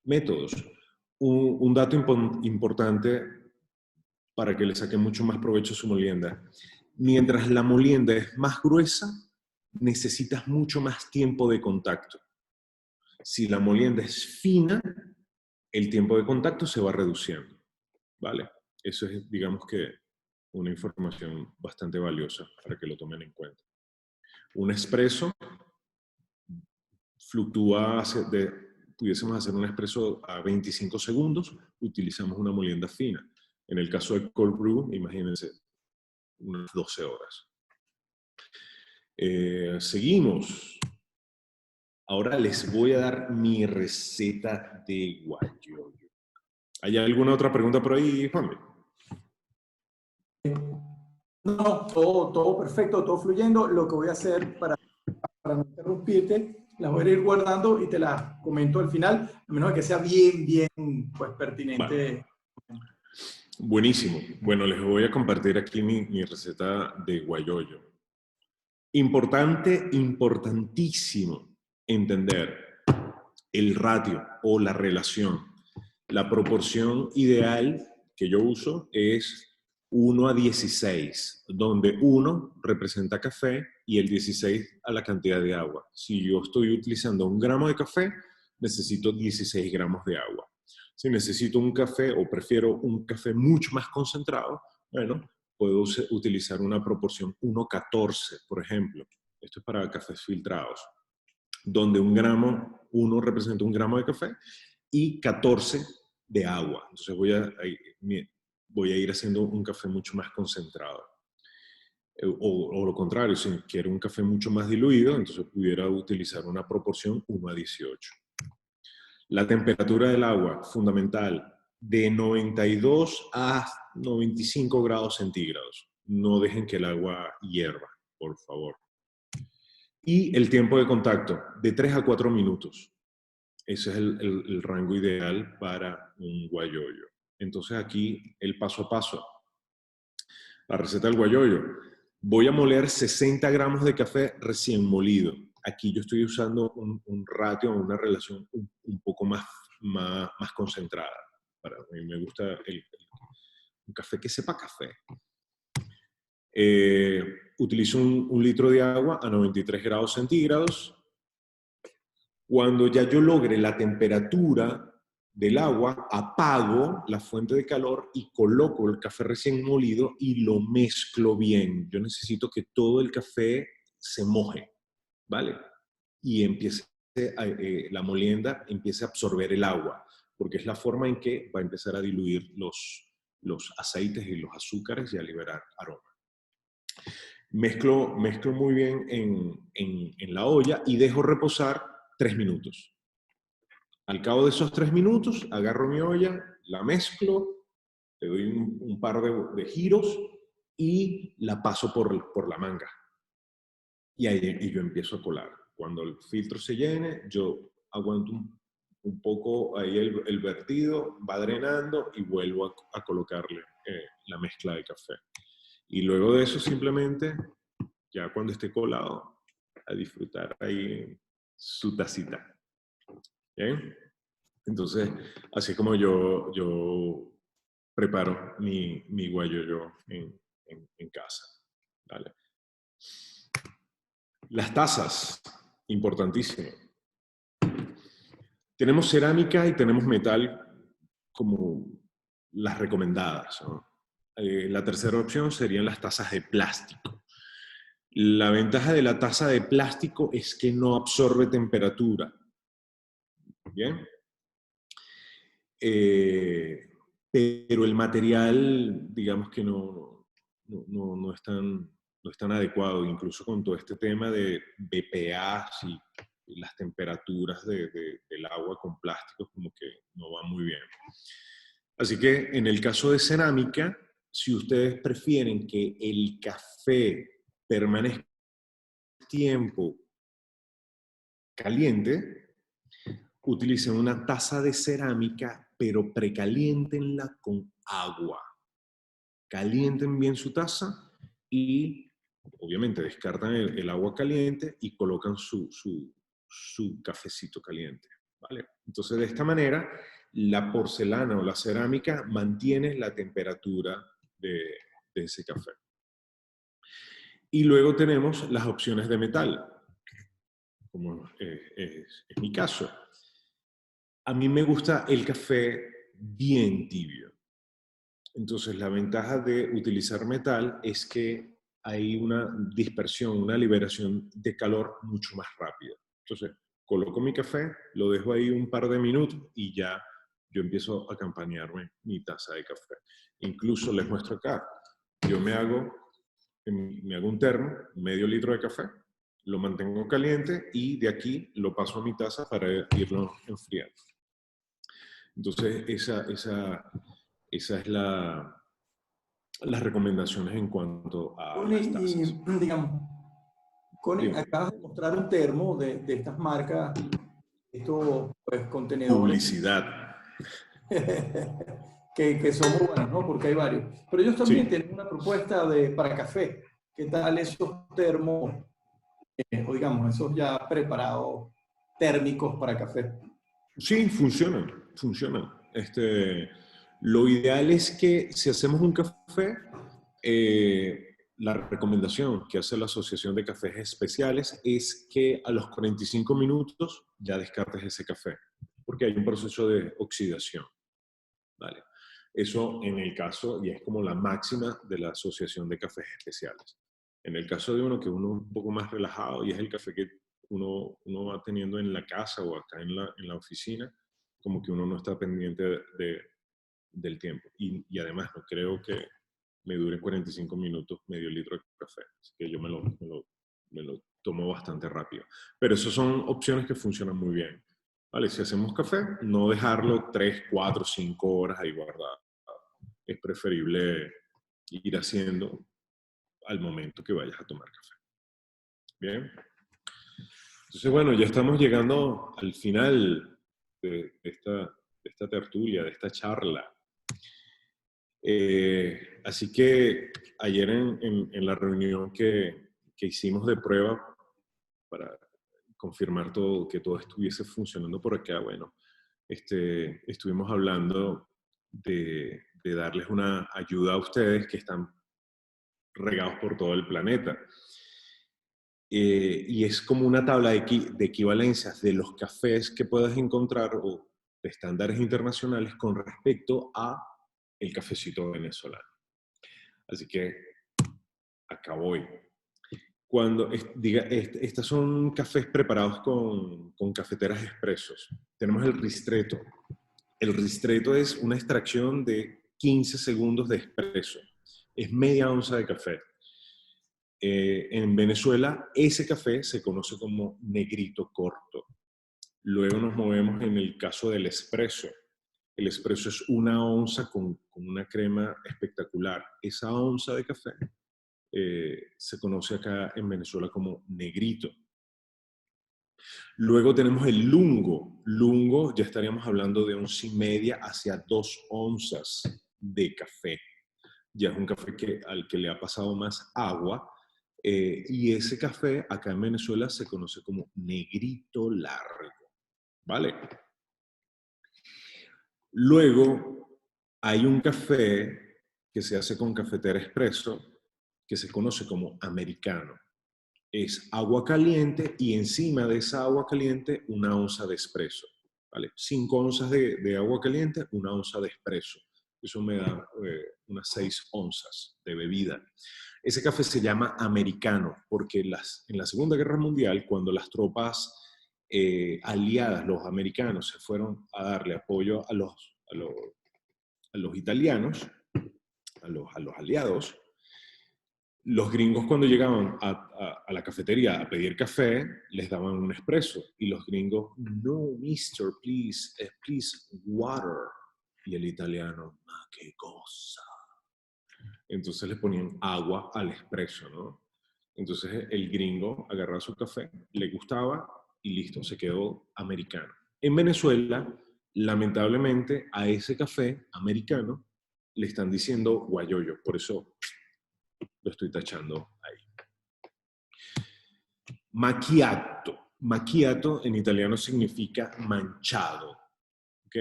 métodos. Un dato importante para que le saquen mucho más provecho a su molienda. Mientras la molienda es más gruesa, necesitas mucho más tiempo de contacto. Si la molienda es fina, el tiempo de contacto se va reduciendo, ¿vale? Eso es, digamos que, una información bastante valiosa para que lo tomen en cuenta. Un espresso fluctúa, pudiésemos hacer un espresso a 25 segundos, utilizamos una molienda fina. En el caso del cold brew, imagínense, unas 12 horas. Seguimos. Ahora les voy a dar mi receta de guayoyo. ¿Hay alguna otra pregunta por ahí, Juanmi? No, todo perfecto, todo fluyendo. Lo que voy a hacer para no interrumpirte, las voy a ir guardando y te las comento al final, a menos que sea bien, pues pertinente. Vale. Buenísimo. Bueno, les voy a compartir aquí mi receta de guayoyo. Importantísimo entender el ratio o la relación. La proporción ideal que yo uso es 1:16, donde 1 representa café y el 16 a la cantidad de agua. Si yo estoy utilizando 1 gramo de café, necesito 16 gramos de agua. Si necesito un café o prefiero un café mucho más concentrado, bueno, puedo utilizar una proporción 1:14, por ejemplo. Esto es para cafés filtrados, donde 1 representa 1 gramo de café y 14 de agua. Entonces voy a ir haciendo un café mucho más concentrado. O lo contrario, si quiero un café mucho más diluido, entonces pudiera utilizar una proporción 1:18. La temperatura del agua, fundamental, de 92 a 95 grados centígrados. No dejen que el agua hierva, por favor. Y el tiempo de contacto, de 3 a 4 minutos. Ese es el rango ideal para un guayoyo. Entonces aquí el paso a paso. La receta del guayoyo. Voy a moler 60 gramos de café recién molido. Aquí yo estoy usando un ratio, una relación un poco más concentrada. Para mí me gusta un café que sepa café. Utilizo un litro de agua a 93 grados centígrados. Cuando ya yo logre la temperatura del agua, apago la fuente de calor y coloco el café recién molido y lo mezclo bien. Yo necesito que todo el café se moje, ¿vale? Y empiece la molienda empiece a absorber el agua, porque es la forma en que va a empezar a diluir los aceites y los azúcares y a liberar aroma. Mezclo muy bien en la olla y dejo reposar 3 minutos. Al cabo de esos 3 minutos, agarro mi olla, la mezclo, le doy un par de giros y la paso por la manga. Y yo empiezo a colar. Cuando el filtro se llene, yo aguanto un poco ahí el vertido, va drenando y vuelvo a colocarle la mezcla de café. Y luego de eso simplemente, ya cuando esté colado, a disfrutar ahí su tacita. ¿Bien? Entonces, así como yo preparo mi guayoyo en casa. ¿Vale? Las tazas, importantísimo. Tenemos cerámica y tenemos metal como las recomendadas, ¿no? La tercera opción serían las tazas de plástico. La ventaja de la taza de plástico es que no absorbe temperatura. ¿Bien? Pero el material, digamos que no no es tan adecuado, incluso con todo este tema de BPAs y las temperaturas del agua con plásticos, como que no va muy bien. Así que en el caso de cerámica, si ustedes prefieren que el café permanezca tiempo caliente, utilicen una taza de cerámica, pero precaliéntenla con agua. Calienten bien su taza y obviamente descartan el agua caliente y colocan su cafecito caliente, ¿vale? Entonces, de esta manera, la porcelana o la cerámica mantiene la temperatura de ese café. Y luego tenemos las opciones de metal, como es mi caso. A mí me gusta el café bien tibio. Entonces, la ventaja de utilizar metal es que hay una dispersión, una liberación de calor mucho más rápida. Entonces, coloco mi café, lo dejo ahí un par de minutos y ya yo empiezo a campanearme mi taza de café. Incluso les muestro acá, yo me hago un termo, medio litro de café, lo mantengo caliente y de aquí lo paso a mi taza para irlo enfriando. Entonces, esa es las recomendaciones en cuanto a Connie, las y tazas. digamos, Connie, Bien. acabas de mostrar un termo de estas marcas, estos pues, contenedores Publicidad. que son muy buenos, ¿no? Porque hay varios. Pero ellos también Sí, tienen una propuesta para café. ¿Qué tal esos termos, o digamos, esos ya preparados térmicos para café? sí, funcionan. Lo ideal es que si hacemos un café, la recomendación que hace la Asociación de Cafés Especiales es que a los 45 minutos ya descartes ese café, porque hay un proceso de oxidación. ¿Vale? Eso en el caso, y es como la máxima de la Asociación de Cafés Especiales. En el caso de uno que uno es un poco más relajado y es el café que uno va teniendo en la casa o acá en la oficina, como que uno no está pendiente del tiempo. Y además no creo que me dure 45 minutos medio litro de café. Así que yo me lo tomo bastante rápido. Pero esas son opciones que funcionan muy bien. Vale, si hacemos café, no dejarlo 3, 4, 5 horas ahí guardado. Es preferible ir haciendo al momento que vayas a tomar café. Bien. Entonces, bueno, ya estamos llegando al final de esta tertulia, de esta charla. Así que ayer en la reunión que hicimos de prueba para confirmar todo, que todo estuviese funcionando por acá, bueno, estuvimos hablando de darles una ayuda a ustedes que están regados por todo el planeta. Y es como una tabla de equivalencias de los cafés que puedas encontrar o de estándares internacionales con respecto a el cafecito venezolano. Así que acá voy. Estos son cafés preparados con cafeteras expresos. Tenemos el ristretto. El ristretto es una extracción de 15 segundos de expreso. Es media onza de café. En Venezuela, ese café se conoce como negrito corto. Luego nos movemos en el caso del espresso. El espresso es una onza con una crema espectacular. Esa onza de café se conoce acá en Venezuela como negrito. Luego tenemos el lungo. Lungo, ya estaríamos hablando de 1,5 hacia 2 onzas de café. Ya es un café al que le ha pasado más agua. Y ese café acá en Venezuela se conoce como negrito largo. ¿Vale? Luego hay un café que se hace con cafetera expreso que se conoce como americano. Es agua caliente y encima de esa agua caliente una onza de espresso. ¿Vale? 5 onzas de agua caliente, una onza de espresso. Eso me da unas 6 onzas de bebida. Ese café se llama americano porque en la Segunda Guerra Mundial, cuando las tropas aliadas, los americanos, se fueron a darle apoyo a los italianos, a los aliados, los gringos cuando llegaban a la cafetería a pedir café, les daban un espresso. Y los gringos, no, mister, please, please, water. Y el italiano, ah, qué cosa. Entonces le ponían agua al espresso, ¿no? Entonces el gringo agarraba su café, le gustaba y listo, se quedó americano. En Venezuela, lamentablemente, a ese café americano le están diciendo guayoyo, por eso lo estoy tachando ahí. Macchiato. Macchiato en italiano significa manchado. ¿Ok?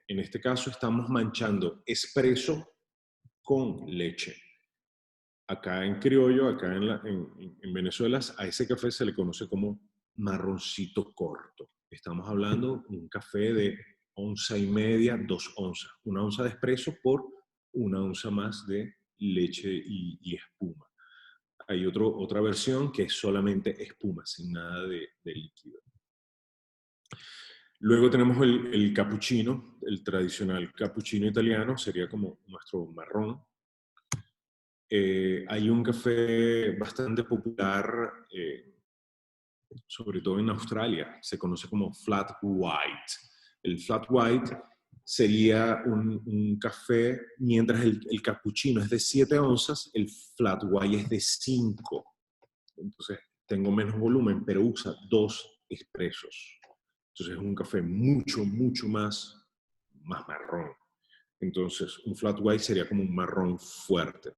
En este caso estamos manchando espresso con leche. Acá en criollo, acá en Venezuela, a ese café se le conoce como marroncito corto. Estamos hablando de un café de 1,5 onzas, 2 onzas. 1 onza de espresso por 1 onza más de leche y espuma. Hay otra versión que es solamente espuma, sin nada de líquido. Luego tenemos el cappuccino, el tradicional cappuccino italiano, sería como nuestro marrón. Hay un café bastante popular, sobre todo en Australia, se conoce como flat white. El flat white sería un café, mientras el cappuccino es de 7 onzas, el flat white es de 5. Entonces tengo menos volumen, pero usa 2 expresos. Entonces es un café mucho, mucho más marrón. Entonces un flat white sería como un marrón fuerte.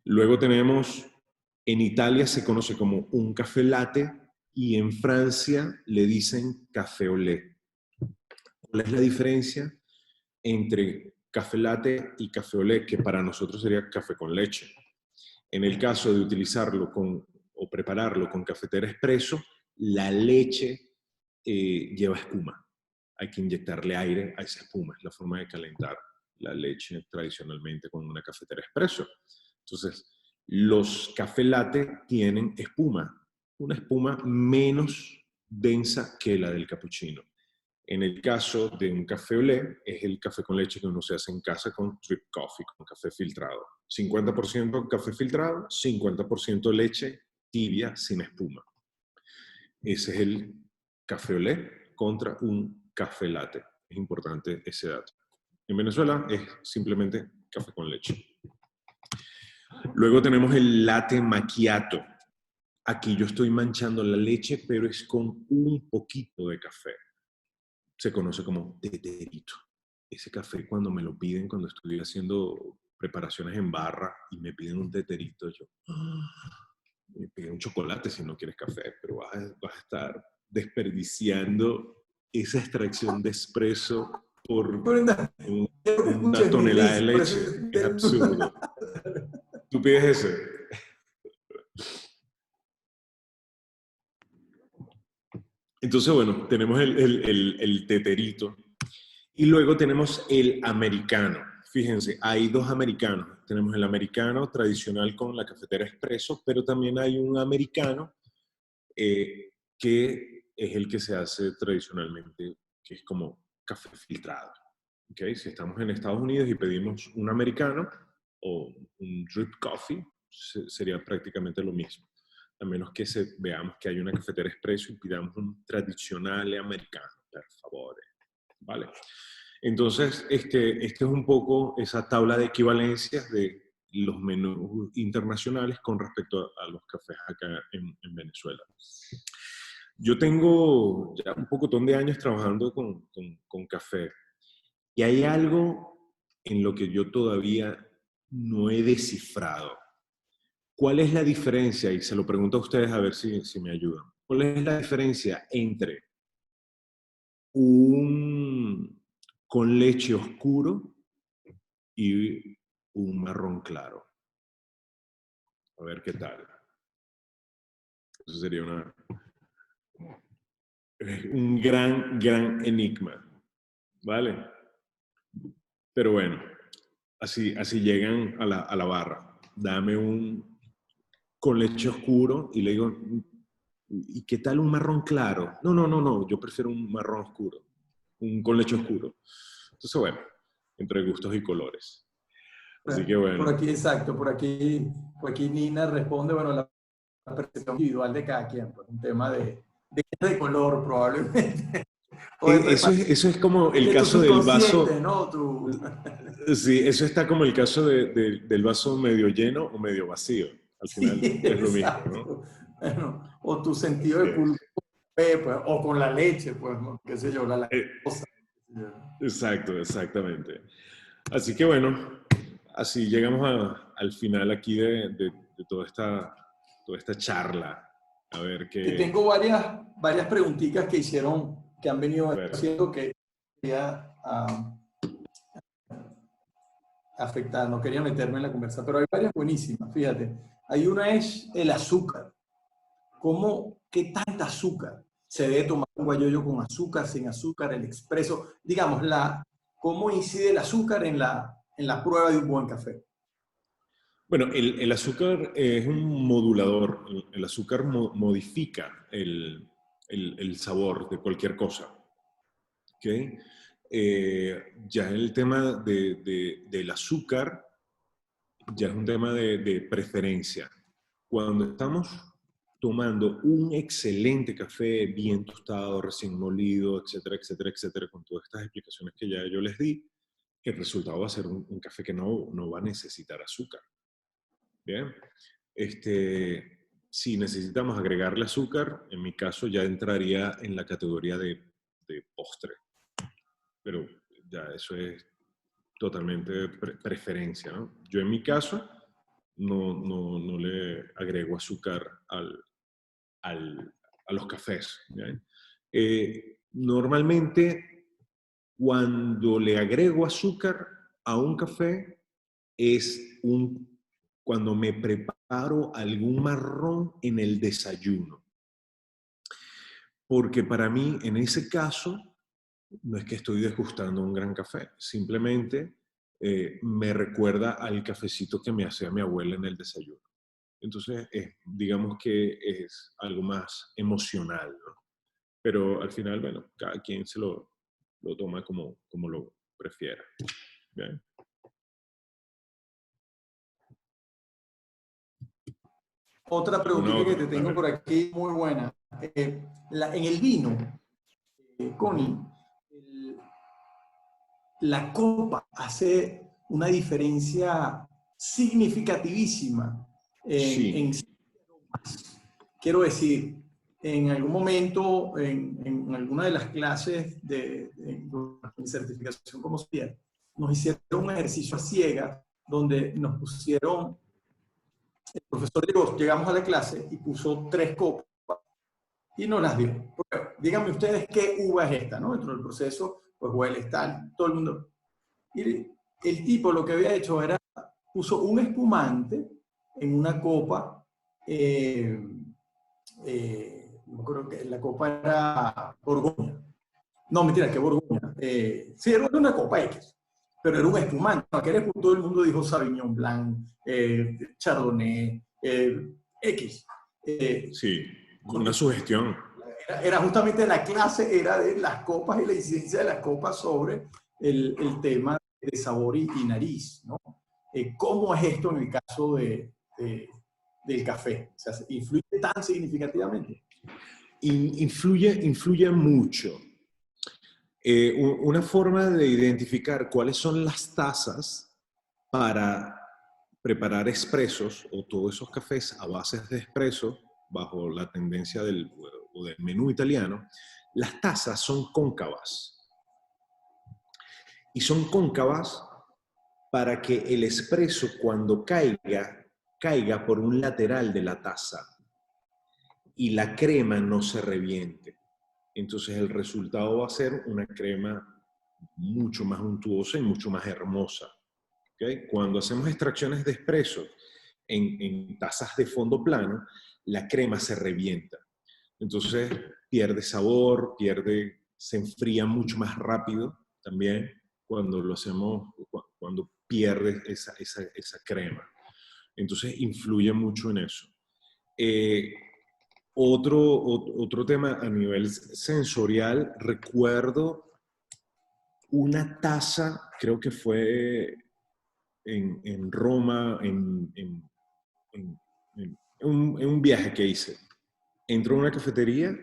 Luego tenemos, en Italia se conoce como un café latte y en Francia le dicen café au lait. ¿Cuál es la diferencia entre café latte y café au lait, que para nosotros sería café con leche? En el caso de utilizarlo o prepararlo con cafetera expreso, la leche lleva espuma. Hay que inyectarle aire a esa espuma. Es la forma de calentar la leche tradicionalmente con una cafetera expreso. Entonces, los café latte tienen espuma, una espuma menos densa que la del cappuccino. En el caso de un café olé, es el café con leche que uno se hace en casa con drip coffee, con café filtrado. 50% café filtrado, 50% leche tibia sin espuma. Ese es el café olé contra un café latte. Es importante ese dato. En Venezuela es simplemente café con leche. Luego tenemos el latte macchiato. Aquí yo estoy manchando la leche, pero es con un poquito de café. Se conoce como teterito. Ese café cuando me lo piden, cuando estoy haciendo preparaciones en barra y me piden un teterito, yo me piden un chocolate si no quieres café, pero vas a estar desperdiciando esa extracción de espresso por una tonelada de leche. Es absurdo. ¿Tú pides ese? Entonces, bueno, tenemos el teterito. Y luego tenemos el americano. Fíjense, hay 2 americanos. Tenemos el americano tradicional con la cafetera expreso, pero también hay un americano que es el que se hace tradicionalmente, que es como café filtrado. ¿Okay? Si estamos en Estados Unidos y pedimos un americano o un drip coffee, sería prácticamente lo mismo. A menos que veamos que hay una cafetera expreso y pidamos un tradicional americano, por favor. ¿Vale? Entonces, este es un poco esa tabla de equivalencias de los menús internacionales con respecto a los cafés acá en Venezuela. Yo tengo ya un pocotón de años trabajando con café y hay algo en lo que yo todavía no he descifrado. ¿Cuál es la diferencia? Y se lo pregunto a ustedes a ver si me ayudan. ¿Cuál es la diferencia entre un con leche oscuro y un marrón claro? A ver qué tal. Eso sería un gran enigma, ¿vale? Pero bueno, así llegan a la barra. Dame un con leche oscuro y le digo, ¿y qué tal un marrón claro? No, yo prefiero un marrón oscuro, un con leche oscuro. Entonces, bueno, entre gustos y colores. Así que Por bueno. aquí, exacto, por aquí Nina responde, bueno, la percepción individual de cada quien, pues, un tema de color probablemente, o de Eso es como el de tu caso del subconsciente, vaso. ¿no? Tu, Sí, eso está como el caso del vaso medio lleno o medio vacío. Al sí, final es lo mismo, ¿no? exacto. Bueno, o tu sentido de Eh, culpa, pues, o con la leche, pues, ¿no? Qué sé yo, la eh, lactosa. Qué sé yo. exacto, exactamente. Así que bueno, así llegamos al final aquí de toda esta charla. A ver Te qué. tengo varias preguntitas que hicieron, que han venido A ver. haciendo que quería afectar, no quería meterme en la conversa, pero hay varias buenísimas, fíjate. Hay una es el azúcar. ¿Cómo, qué tanta azúcar se debe tomar un guayoyo con azúcar, sin azúcar, el expreso? Digamos, ¿cómo incide el azúcar en la prueba de un buen café? Bueno, el azúcar es un modulador. El azúcar modifica el sabor de cualquier cosa. ¿Ok? Ya el tema del azúcar ya es un tema de preferencia. Cuando estamos tomando un excelente café, bien tostado, recién molido, etcétera, etcétera, etcétera, con todas estas explicaciones que ya yo les di, el resultado va a ser un café que no va a necesitar azúcar. Bien. Si necesitamos agregarle azúcar, en mi caso ya entraría en la categoría de postre, pero ya eso es totalmente preferencia, ¿no? Yo en mi caso no le agrego azúcar al, a los cafés. ¿Ya? Normalmente, cuando le agrego azúcar a un café, es cuando me preparo algún marrón en el desayuno. Porque para mí, en ese caso, no es que estoy degustando un gran café, simplemente me recuerda al cafecito que me hacía mi abuela en el desayuno. Entonces, digamos que es algo más emocional, ¿no? Pero al final, bueno, cada quien lo toma como lo prefiera. ¿Bien? Otra ¿Alguna preguntita que te otra? A tengo por ver. aquí, muy buena. En el vino, Connie, el- la copa hace una diferencia significativísima en Sí, quiero decir, en algún momento, en alguna de las clases de mi certificación como SPIA, nos hicieron un ejercicio a ciegas donde nos pusieron, el profesor llegó, llegamos a la clase y puso 3 copas y nos las dio. Díganme ustedes qué uva es esta, ¿no? Dentro del proceso, pues huele, tal, todo el mundo. Y el tipo lo que había hecho era, puso un espumante en una copa, no me acuerdo que la copa era Borgoña. No, mentira, que Borgoña. Sí, era una copa X, pero era un espumante. Todo el mundo dijo Sauvignon Blanc, Chardonnay, X. Eh, sí, una porque sugestión. era justamente la clase, era de las copas y la incidencia de las copas sobre el tema de sabor y nariz, ¿no? ¿Cómo es esto en el caso del café? O sea, ¿influye tan significativamente? Influye mucho. Una forma de identificar cuáles son las tazas para preparar expresos o todos esos cafés a bases de expreso bajo la tendencia del menú italiano, las tazas son cóncavas. Y son cóncavas para que el expreso cuando caiga por un lateral de la taza y la crema no se reviente. Entonces el resultado va a ser una crema mucho más untuosa y mucho más hermosa. ¿Okay? Cuando hacemos extracciones de espresso en tazas de fondo plano, la crema se revienta. Entonces pierde sabor, se enfría mucho más rápido también cuando lo hacemos, cuando pierde esa crema. Entonces influye mucho en eso. Eh, otro tema a nivel sensorial, recuerdo una taza, creo que fue en Roma, en un viaje que hice. Entro a una cafetería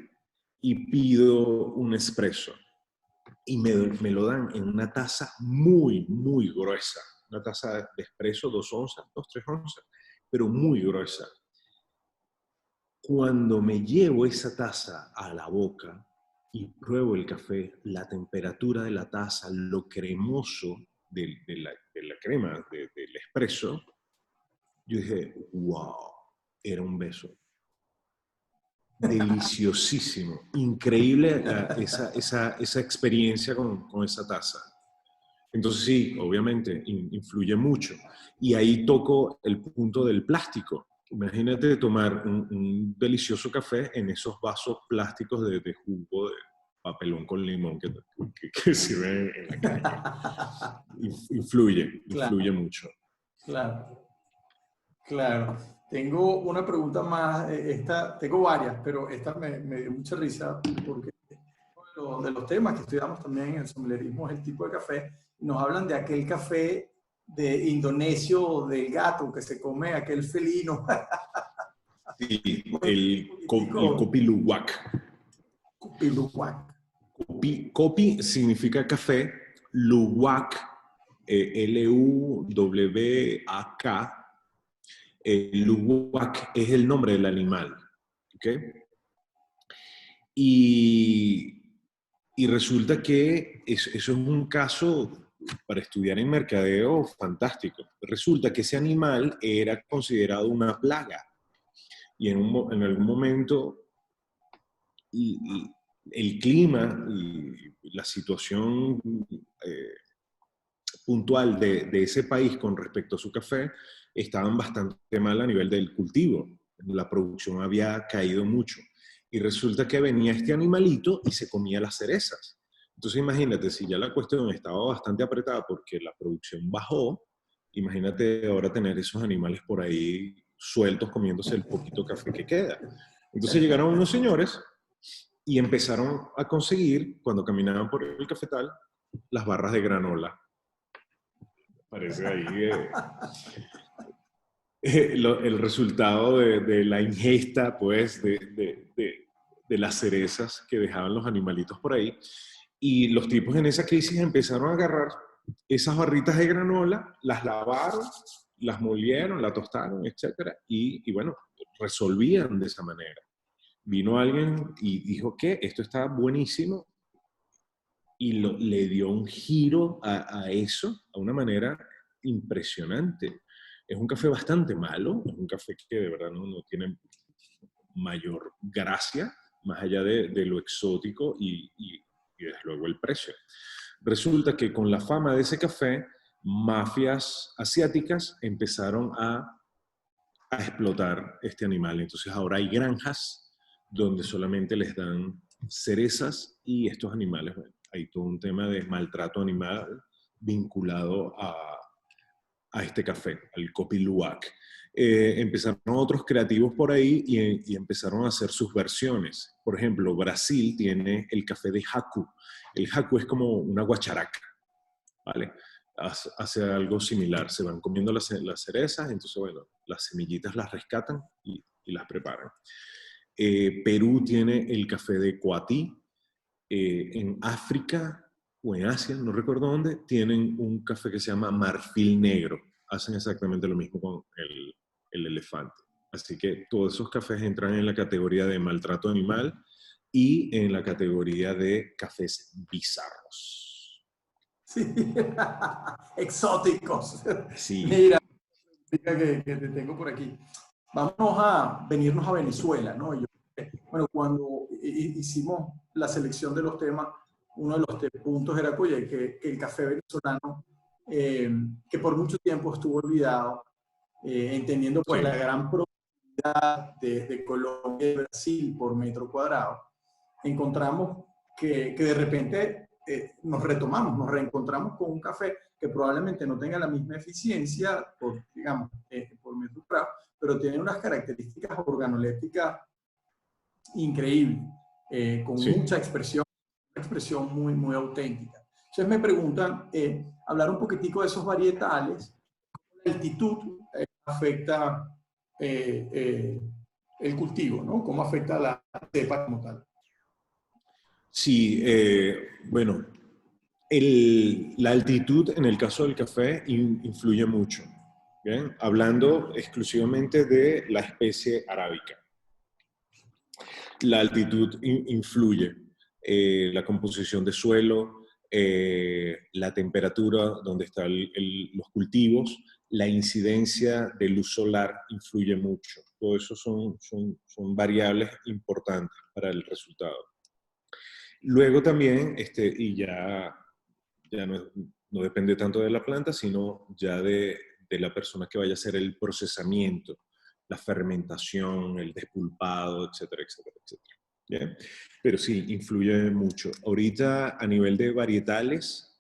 y pido un espresso. Y me lo dan en una taza muy, muy gruesa. Una taza de espresso, 2 onzas, 2, 3 onzas, pero muy gruesa. Cuando me llevo esa taza a la boca y pruebo el café, la temperatura de la taza, lo cremoso de la crema, del espresso, yo dije, wow, era un beso. Deliciosísimo, increíble esa experiencia con esa taza. Entonces sí, obviamente, influye mucho. Y ahí toco el punto del plástico. Imagínate tomar un delicioso café en esos vasos plásticos de jugo de papelón con limón que sirven en la calle. Influye mucho. Claro, claro. Tengo una pregunta más, tengo varias, pero esta me dio mucha risa porque de los temas que estudiamos también en el sommelerismo es el tipo de café. Nos hablan de aquel café de indonesio del gato que se come aquel felino. Sí, el Kopi Luwak. Kopi Luwak. Kopi significa café, Luwak, Luwak. Luwak es el nombre del animal. ¿Okay? Y resulta que eso es un caso para estudiar en mercadeo fantástico. Resulta que ese animal era considerado una plaga. Y en algún momento el clima y la situación puntual de ese país con respecto a su café estaban bastante mal a nivel del cultivo. La producción había caído mucho. Y resulta que venía este animalito y se comía las cerezas. Entonces imagínate, si ya la cuestión estaba bastante apretada porque la producción bajó, imagínate ahora tener esos animales por ahí sueltos comiéndose el poquito café que queda. Entonces llegaron unos señores y empezaron a conseguir, cuando caminaban por el cafetal, las barras de granola. Parece ahí el resultado de la ingesta, pues, de las cerezas que dejaban los animalitos por ahí. Y los tipos en esa crisis empezaron a agarrar esas barritas de granola, las lavaron, las molieron, la tostaron, etc. Y bueno, resolvían de esa manera. Vino alguien y dijo que esto está buenísimo y le dio un giro a eso, a una manera impresionante. Es un café bastante malo, es un café que de verdad no tiene mayor gracia, más allá de lo exótico y desde luego el precio. Resulta que con la fama de ese café, mafias asiáticas empezaron a explotar este animal. Entonces ahora hay granjas donde solamente les dan cerezas y estos animales, bueno, hay todo un tema de maltrato animal vinculado a este café, al Kopi Luwak. Empezaron otros creativos por ahí y empezaron a hacer sus versiones. Por ejemplo, Brasil tiene el café de Haku. El Haku es como una guacharaca, ¿vale? Hace algo similar. Se van comiendo las cerezas, entonces, bueno, las semillitas las rescatan y las preparan. Perú tiene el café de Coatí. En África o en Asia, no recuerdo dónde, tienen un café que se llama marfil negro. Hacen exactamente lo mismo con el elefante. Así que todos esos cafés entran en la categoría de maltrato animal y en la categoría de cafés bizarros. Sí. Exóticos. Sí. Mira, que te tengo por aquí. Vamos a venirnos a Venezuela, ¿no? Bueno, cuando hicimos la selección de los temas, uno de los puntos era, oye, que el café venezolano, que por mucho tiempo estuvo olvidado, entendiendo pues Sí. la gran productividad de Colombia y Brasil por metro cuadrado, encontramos que de repente nos reencontramos con un café que probablemente no tenga la misma eficiencia por, digamos, por metro cuadrado, pero tiene unas características organolépticas increíbles, con Sí. mucha expresión, una expresión muy, muy auténtica. Entonces me preguntan, hablar un poquitico de esos varietales, la altitud afecta el cultivo, ¿no? ¿Cómo afecta la cepa como tal? Sí, bueno, la altitud en el caso del café influye mucho. ¿Bien? Hablando exclusivamente de la especie arábica. La altitud influye, la composición de suelo, la temperatura donde están los cultivos, la incidencia de luz solar influye mucho. Todo eso son variables importantes para el resultado. Luego también, y ya no depende tanto de la planta, sino ya de la persona que vaya a hacer el procesamiento, la fermentación, el despulpado, etcétera, etcétera, etcétera. ¿Bien? Pero sí, influye mucho. Ahorita, a nivel de varietales,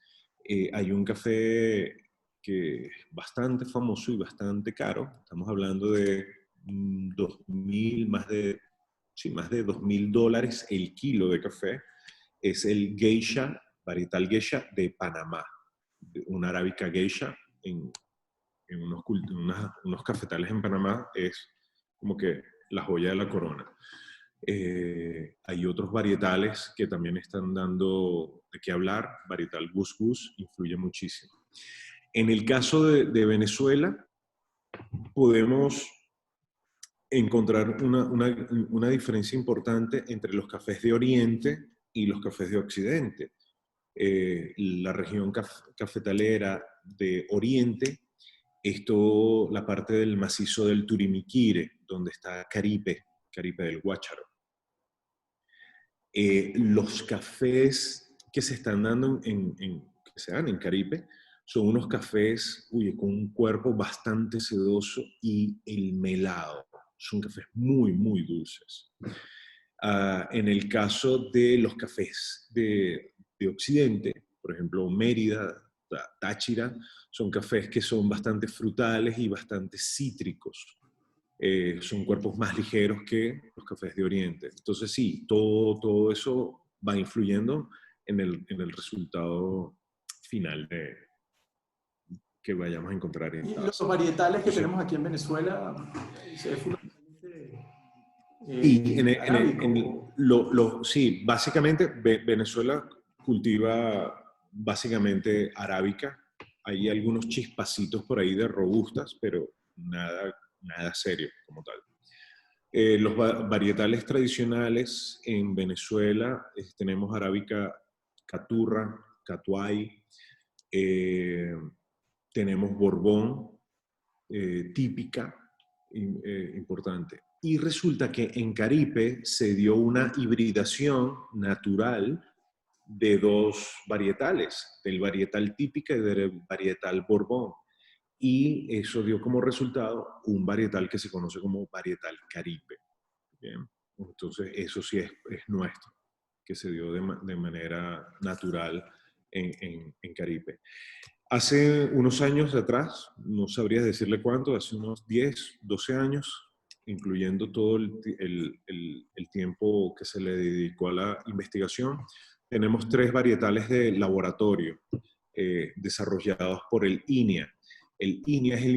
hay un café que es bastante famoso y bastante caro. Estamos hablando de 2.000, más de $2.000 el kilo de café. Es el geisha, varietal geisha de Panamá, una arábica geisha en unos cafetales en Panamá es como que la joya de la corona. Hay otros varietales que también están dando de qué hablar. Varietal Gus Gus influye muchísimo. En el caso de Venezuela, podemos encontrar una diferencia importante entre los cafés de Oriente y los cafés de Occidente. La región cafetalera de Oriente, la parte del macizo del Turimiquire, donde está Caripe, Caripe del Guácharo. Los cafés que se están dando que se dan en Caripe son unos cafés con un cuerpo bastante sedoso y el melado. Son cafés muy, muy dulces. En el caso de los cafés de Occidente, por ejemplo, Mérida, Táchira, son cafés que son bastante frutales y bastante cítricos. Son cuerpos más ligeros que los cafés de Oriente. Entonces sí, todo eso va influyendo en el resultado final que vayamos a encontrar en Y cada los sitio. varietales que Entonces, tenemos aquí en Venezuela, es fundamentalmente y arábico. sí, básicamente Venezuela cultiva básicamente arábica. Hay algunos chispacitos por ahí de robustas, pero nada serio como tal. Los varietales tradicionales en Venezuela, tenemos arábica caturra, catuay, tenemos borbón, típica, importante. Y resulta que en Caripe se dio una hibridación natural de dos varietales, del varietal típica y del varietal borbón. Y eso dio como resultado un varietal que se conoce como varietal Caribe. Bien. Entonces, eso sí es nuestro, que se dio de manera natural en Caribe. Hace unos años atrás, no sabría decirle cuánto, hace unos 10, 12 años, incluyendo todo el tiempo que se le dedicó a la investigación, tenemos 3 varietales de laboratorio desarrollados por el INEA. El INEA es el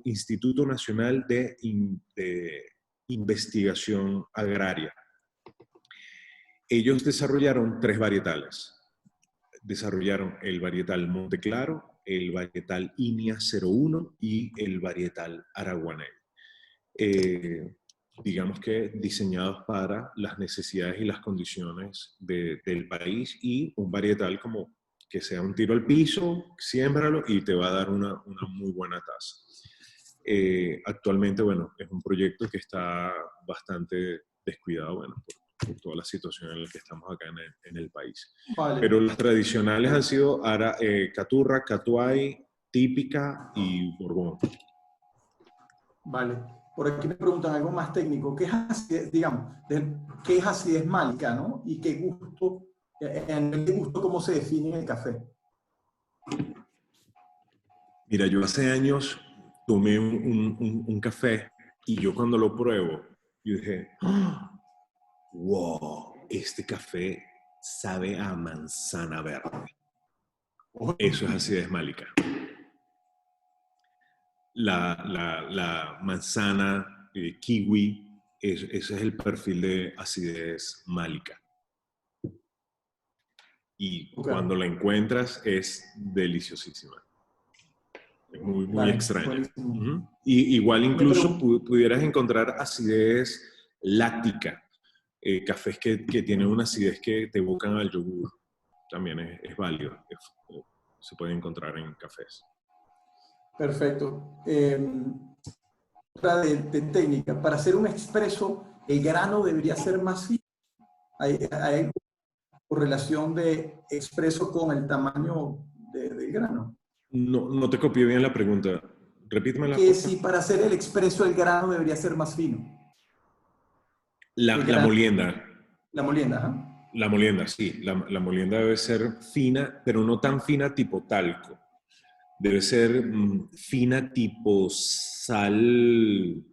Instituto Nacional de Investigación Agraria. Ellos desarrollaron 3 varietales. Desarrollaron el varietal Monteclaro, el varietal INEA 01 y el varietal Araguaney. Digamos que diseñados para las necesidades y las condiciones del país, y un varietal como que sea un tiro al piso, siémbralo y te va a dar una muy buena tasa. Actualmente, bueno, es un proyecto que está bastante descuidado, bueno, por toda la situación en la que estamos acá en el país. Vale, Pero las tradicionales han sido caturra, catuay, típica y borbón. vale. Por aquí me preguntan algo más técnico. ¿Qué es acidez, digamos, qué es acidez málica, ¿no? Y qué gusto, en el gusto, cómo se define el café? Mira, yo hace años tomé un café y yo cuando lo pruebo, yo dije, wow, este café sabe a manzana verde. Eso es acidez málica. la manzana, kiwi, ese es el perfil de acidez málica. Y Ok, cuando la encuentras es deliciosísima. Es muy, muy vale, extraña. buenísimo. Ujú. Y igual Me incluso pregunto, pudieras encontrar acidez láctica. Cafés que tienen una acidez que te evocan al yogur. También es válido. Se puede encontrar en cafés. perfecto. Otra de técnica, para hacer un expreso, el grano debería ser más fino. Hay correlación de expreso con el tamaño del grano. No, no te copié bien la pregunta. Repítemela, Que por favor. si para hacer el expreso el grano debería ser más fino. El La grano, molienda. la molienda, ajá. La molienda, sí. La molienda debe ser fina, pero no tan fina tipo talco. Debe ser fina tipo sal,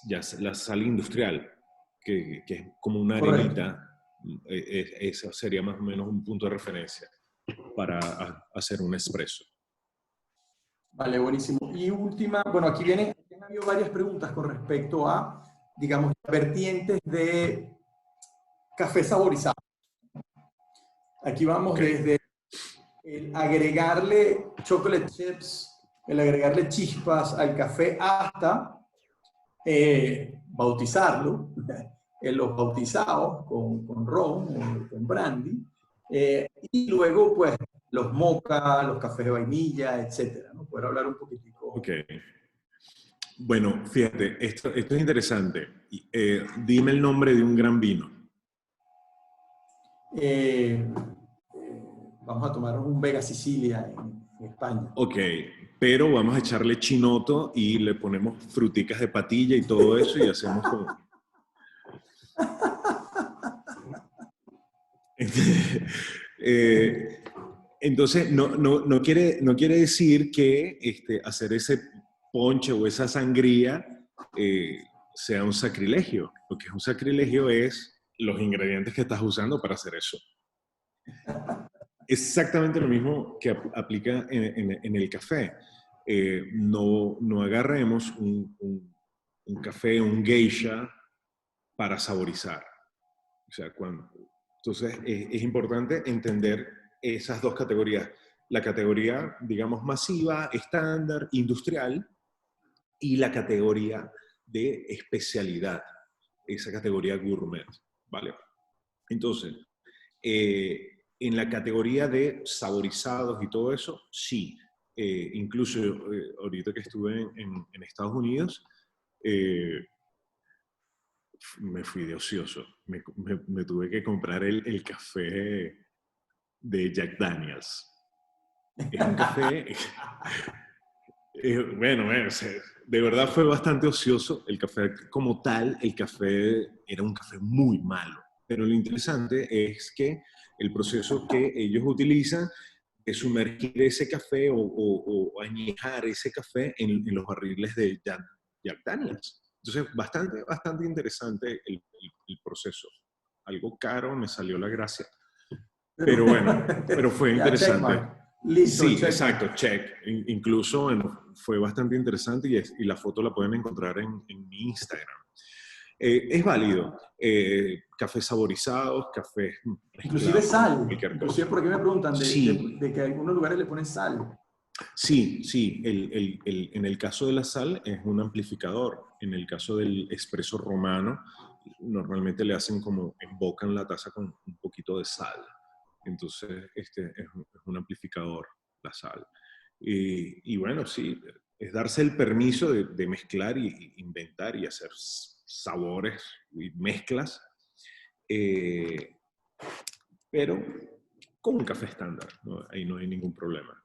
ya, la sal industrial, que es como una Correcto. arenita. Ese sería más o menos un punto de referencia para hacer un espresso. Vale, buenísimo. Y última, bueno, aquí vienen, han habido varias preguntas con respecto a, digamos, vertientes de café saborizado. Aquí vamos Ok, desde el agregarle chocolate chips, el agregarle chispas al café hasta bautizarlo, en los bautizados con ron o con brandy, y luego pues los mocha, los cafés de vainilla, etcétera, ¿no? Poder hablar un ok. poquitico. Bueno, fíjate, esto es interesante. Dime el nombre de un gran vino. Eh, Vamos a tomar un Vega Sicilia en España. Ok, pero vamos a echarle chinoto y le ponemos fruticas de patilla y todo eso y hacemos como... Eh, entonces, no quiere decir que hacer ese ponche o esa sangría sea un sacrilegio. Lo que es un sacrilegio es los ingredientes que estás usando para hacer eso. Exactamente lo mismo que aplica en el café. No agarremos un café, un geisha para saborizar. O sea, entonces es importante entender esas dos categorías. La categoría, digamos, masiva, estándar, industrial, y la categoría de especialidad, esa categoría gourmet, ¿vale? Entonces, en la categoría de saborizados y todo eso, sí. Incluso ahorita que estuve en Estados Unidos, eh, me fui de ocioso. Me tuve que comprar el café de Jack Daniels. Es un café, bueno, de verdad fue bastante ocioso. El café como tal, el café era un café muy malo. Pero lo interesante es que el proceso que ellos utilizan es sumergir ese café o añejar ese café en los barriles de Jack Daniels. Entonces, bastante interesante el proceso. Algo caro, me salió la gracia, pero bueno, pero fue Ya, interesante. checkmark. Listo, Sí, checkmark. exacto, check. Incluso, bueno, fue bastante interesante y la foto la pueden encontrar en mi Instagram. Es válido. Cafés saborizados, cafés Inclusive mezclados con sal. cualquier Inclusive cosa. porque me preguntan Sí, de que algunos lugares le ponen sal. sí, sí. En el caso de la sal es un amplificador. En el caso del espresso romano, normalmente le hacen como embocan la taza con un poquito de sal. Entonces, es un amplificador, la sal. Y bueno, sí, es darse el permiso de mezclar y inventar y hacer sabores y mezclas, eh, pero con un café estándar, ¿no? Ahí no hay ningún problema.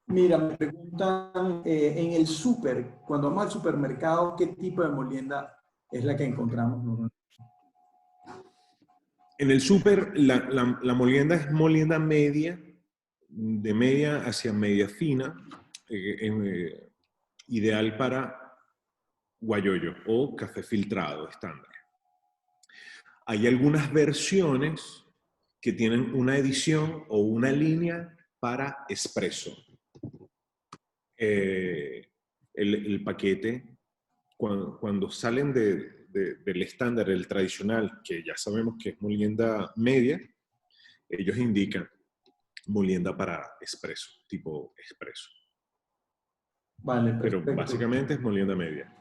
Mira, me preguntan en el súper, cuando vamos al supermercado, ¿qué tipo de molienda es la que encontramos normalmente? En el súper, la molienda es molienda media, de media hacia media fina, ideal para guayoyo o café filtrado estándar. Hay algunas versiones que tienen una edición o una línea para espresso. el paquete, cuando salen del estándar, el tradicional, que ya sabemos que es molienda media, ellos indican molienda para expreso, tipo expreso. Vale, Pero perfecto. básicamente es molienda media.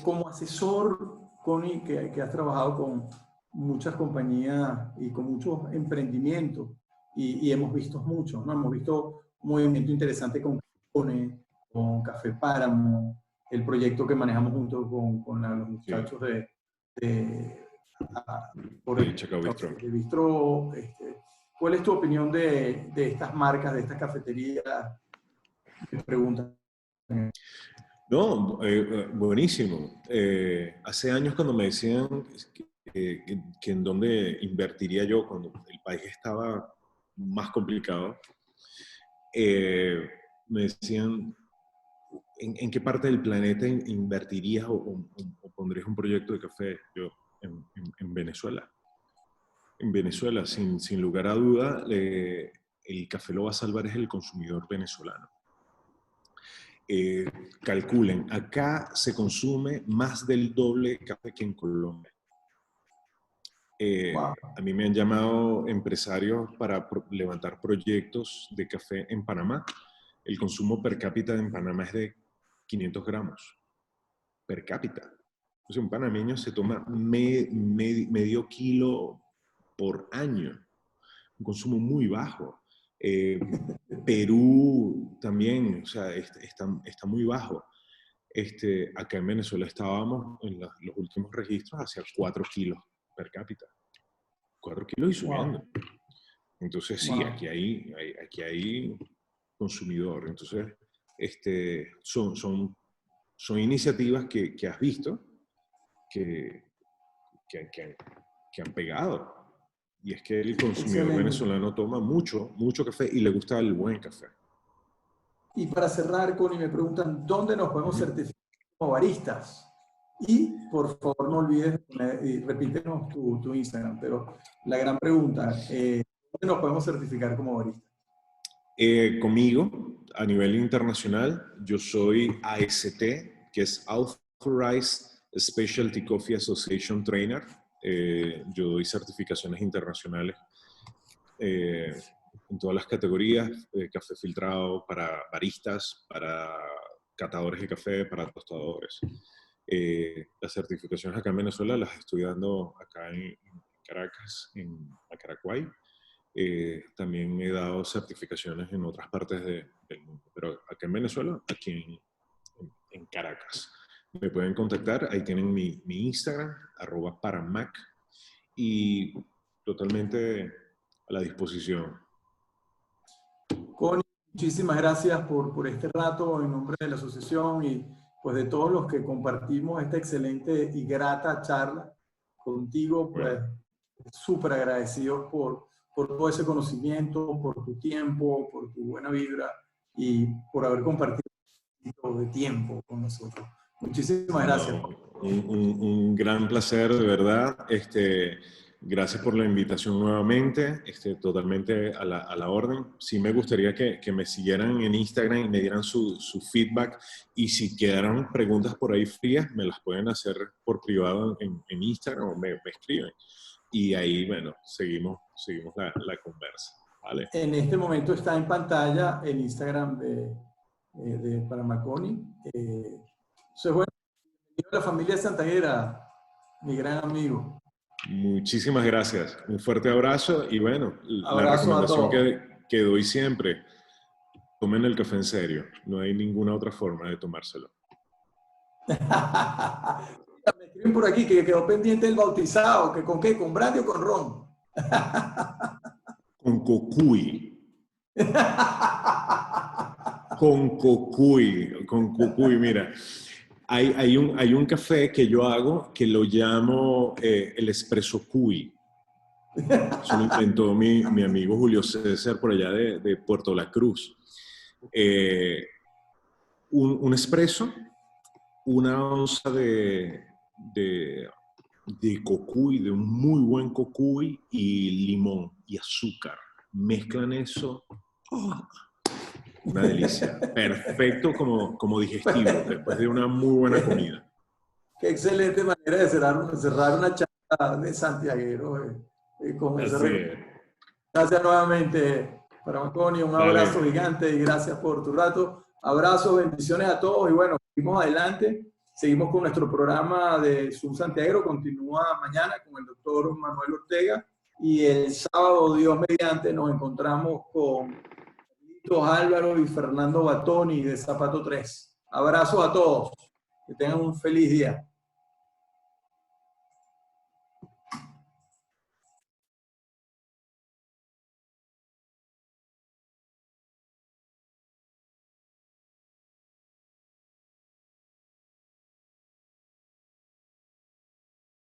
Como asesor, Connie, que has trabajado con muchas compañías y con muchos emprendimientos, y hemos visto muchos, ¿no? Hemos visto un movimiento interesante con Cone, con Café Páramo, el proyecto que manejamos junto con los Sí, muchachos de, por sí, Chacao Bistro. de Bistro. ¿Cuál es tu opinión de estas marcas, de estas cafeterías? Me preguntan. No, buenísimo. Hace años cuando me decían que en dónde invertiría yo cuando el país estaba más complicado, me decían, ¿en qué parte del planeta invertirías o pondrías un proyecto de café? Yo, en Venezuela. En Venezuela, sin lugar a duda, el café lo va a salvar es el consumidor venezolano. Eh, Calculen, acá se consume más del doble café que en Colombia. Wow, A mí me han llamado empresarios para levantar proyectos de café en Panamá. El consumo per cápita en Panamá es de 500 gramos per cápita. O sea, un panameño se toma medio kilo por año. Un consumo muy bajo. Eh, Perú también, o sea, está muy bajo. Acá en Venezuela estábamos en los últimos registros hacia 4 kilos per cápita. 4 kilos y wow, subiendo. Entonces, sí, wow. aquí hay consumidor. Entonces, son iniciativas que has visto que, que han pegado. Y es que el consumidor Excelente. venezolano toma mucho café y le gusta el buen café. Y para cerrar, Connie, me preguntan, ¿dónde nos podemos Ujú. certificar como baristas? Y por favor no olvides, y repítenos tu Instagram, pero la gran pregunta, ¿dónde nos podemos certificar como baristas? Conmigo, a nivel internacional, yo soy AST, que es Authorized Specialty Coffee Association Trainer. Yo doy certificaciones internacionales eh, en todas las categorías, café filtrado para baristas, para catadores de café, para tostadores. Las certificaciones acá en Venezuela las estoy dando acá en Caracas, en Acaracuay. También he dado certificaciones en otras partes del mundo, pero acá en Venezuela, aquí en Caracas. Me pueden contactar, ahí tienen mi Instagram, @paramac, y totalmente a la disposición. Connie, muchísimas gracias por este rato en nombre de la asociación y pues de todos los que compartimos esta excelente y grata charla contigo, pues Bueno, súper agradecidos por todo ese conocimiento, por tu tiempo, por tu buena vibra y por haber compartido un poquito de tiempo con nosotros. Muchísimas gracias. no, un gran placer, de verdad. Gracias por la invitación nuevamente, totalmente a la orden. Sí me gustaría que me siguieran en Instagram y me dieran su feedback. Y si quedaran preguntas por ahí frías, me las pueden hacer por privado en Instagram o me escriben. Y ahí, bueno, seguimos la conversa. ¿Vale? En este momento está en pantalla el Instagram de Paramaconi. Soy bueno, bienvenido a la familia Santaguera, mi gran amigo. Muchísimas gracias. Un fuerte abrazo y bueno, la Abrazo a recomendación todos. que doy siempre, tomen el café en serio. No hay ninguna otra forma de tomárselo. Me escriben por aquí que quedó pendiente el bautizado, que con qué, con brandy o con ron. Con cocuy. Con cocuy, mira. Hay un café que yo hago que lo llamo el espresso cuy. Eso lo inventó mi amigo Julio César por allá de Puerto La Cruz. Eh, un espresso, una onza de cocuy, de un muy buen cocuy y limón y azúcar. Mezclan eso. ¡Oh! Una delicia. Perfecto como digestivo después de una muy buena comida. Qué excelente manera de cerrar una charla de santiaguero con ese Así es. Gracias nuevamente, Marconi, un Dale. abrazo gigante y gracias por tu rato. Abrazos, bendiciones a todos y bueno, seguimos adelante. Seguimos con nuestro programa de Zoom Santiago. Continúa mañana con el doctor Manuel Ortega y el sábado, Dios mediante, nos encontramos con Carlitos Álvaro y Fernando Batoni de Zapato 3. Abrazos a todos. Que tengan un feliz día.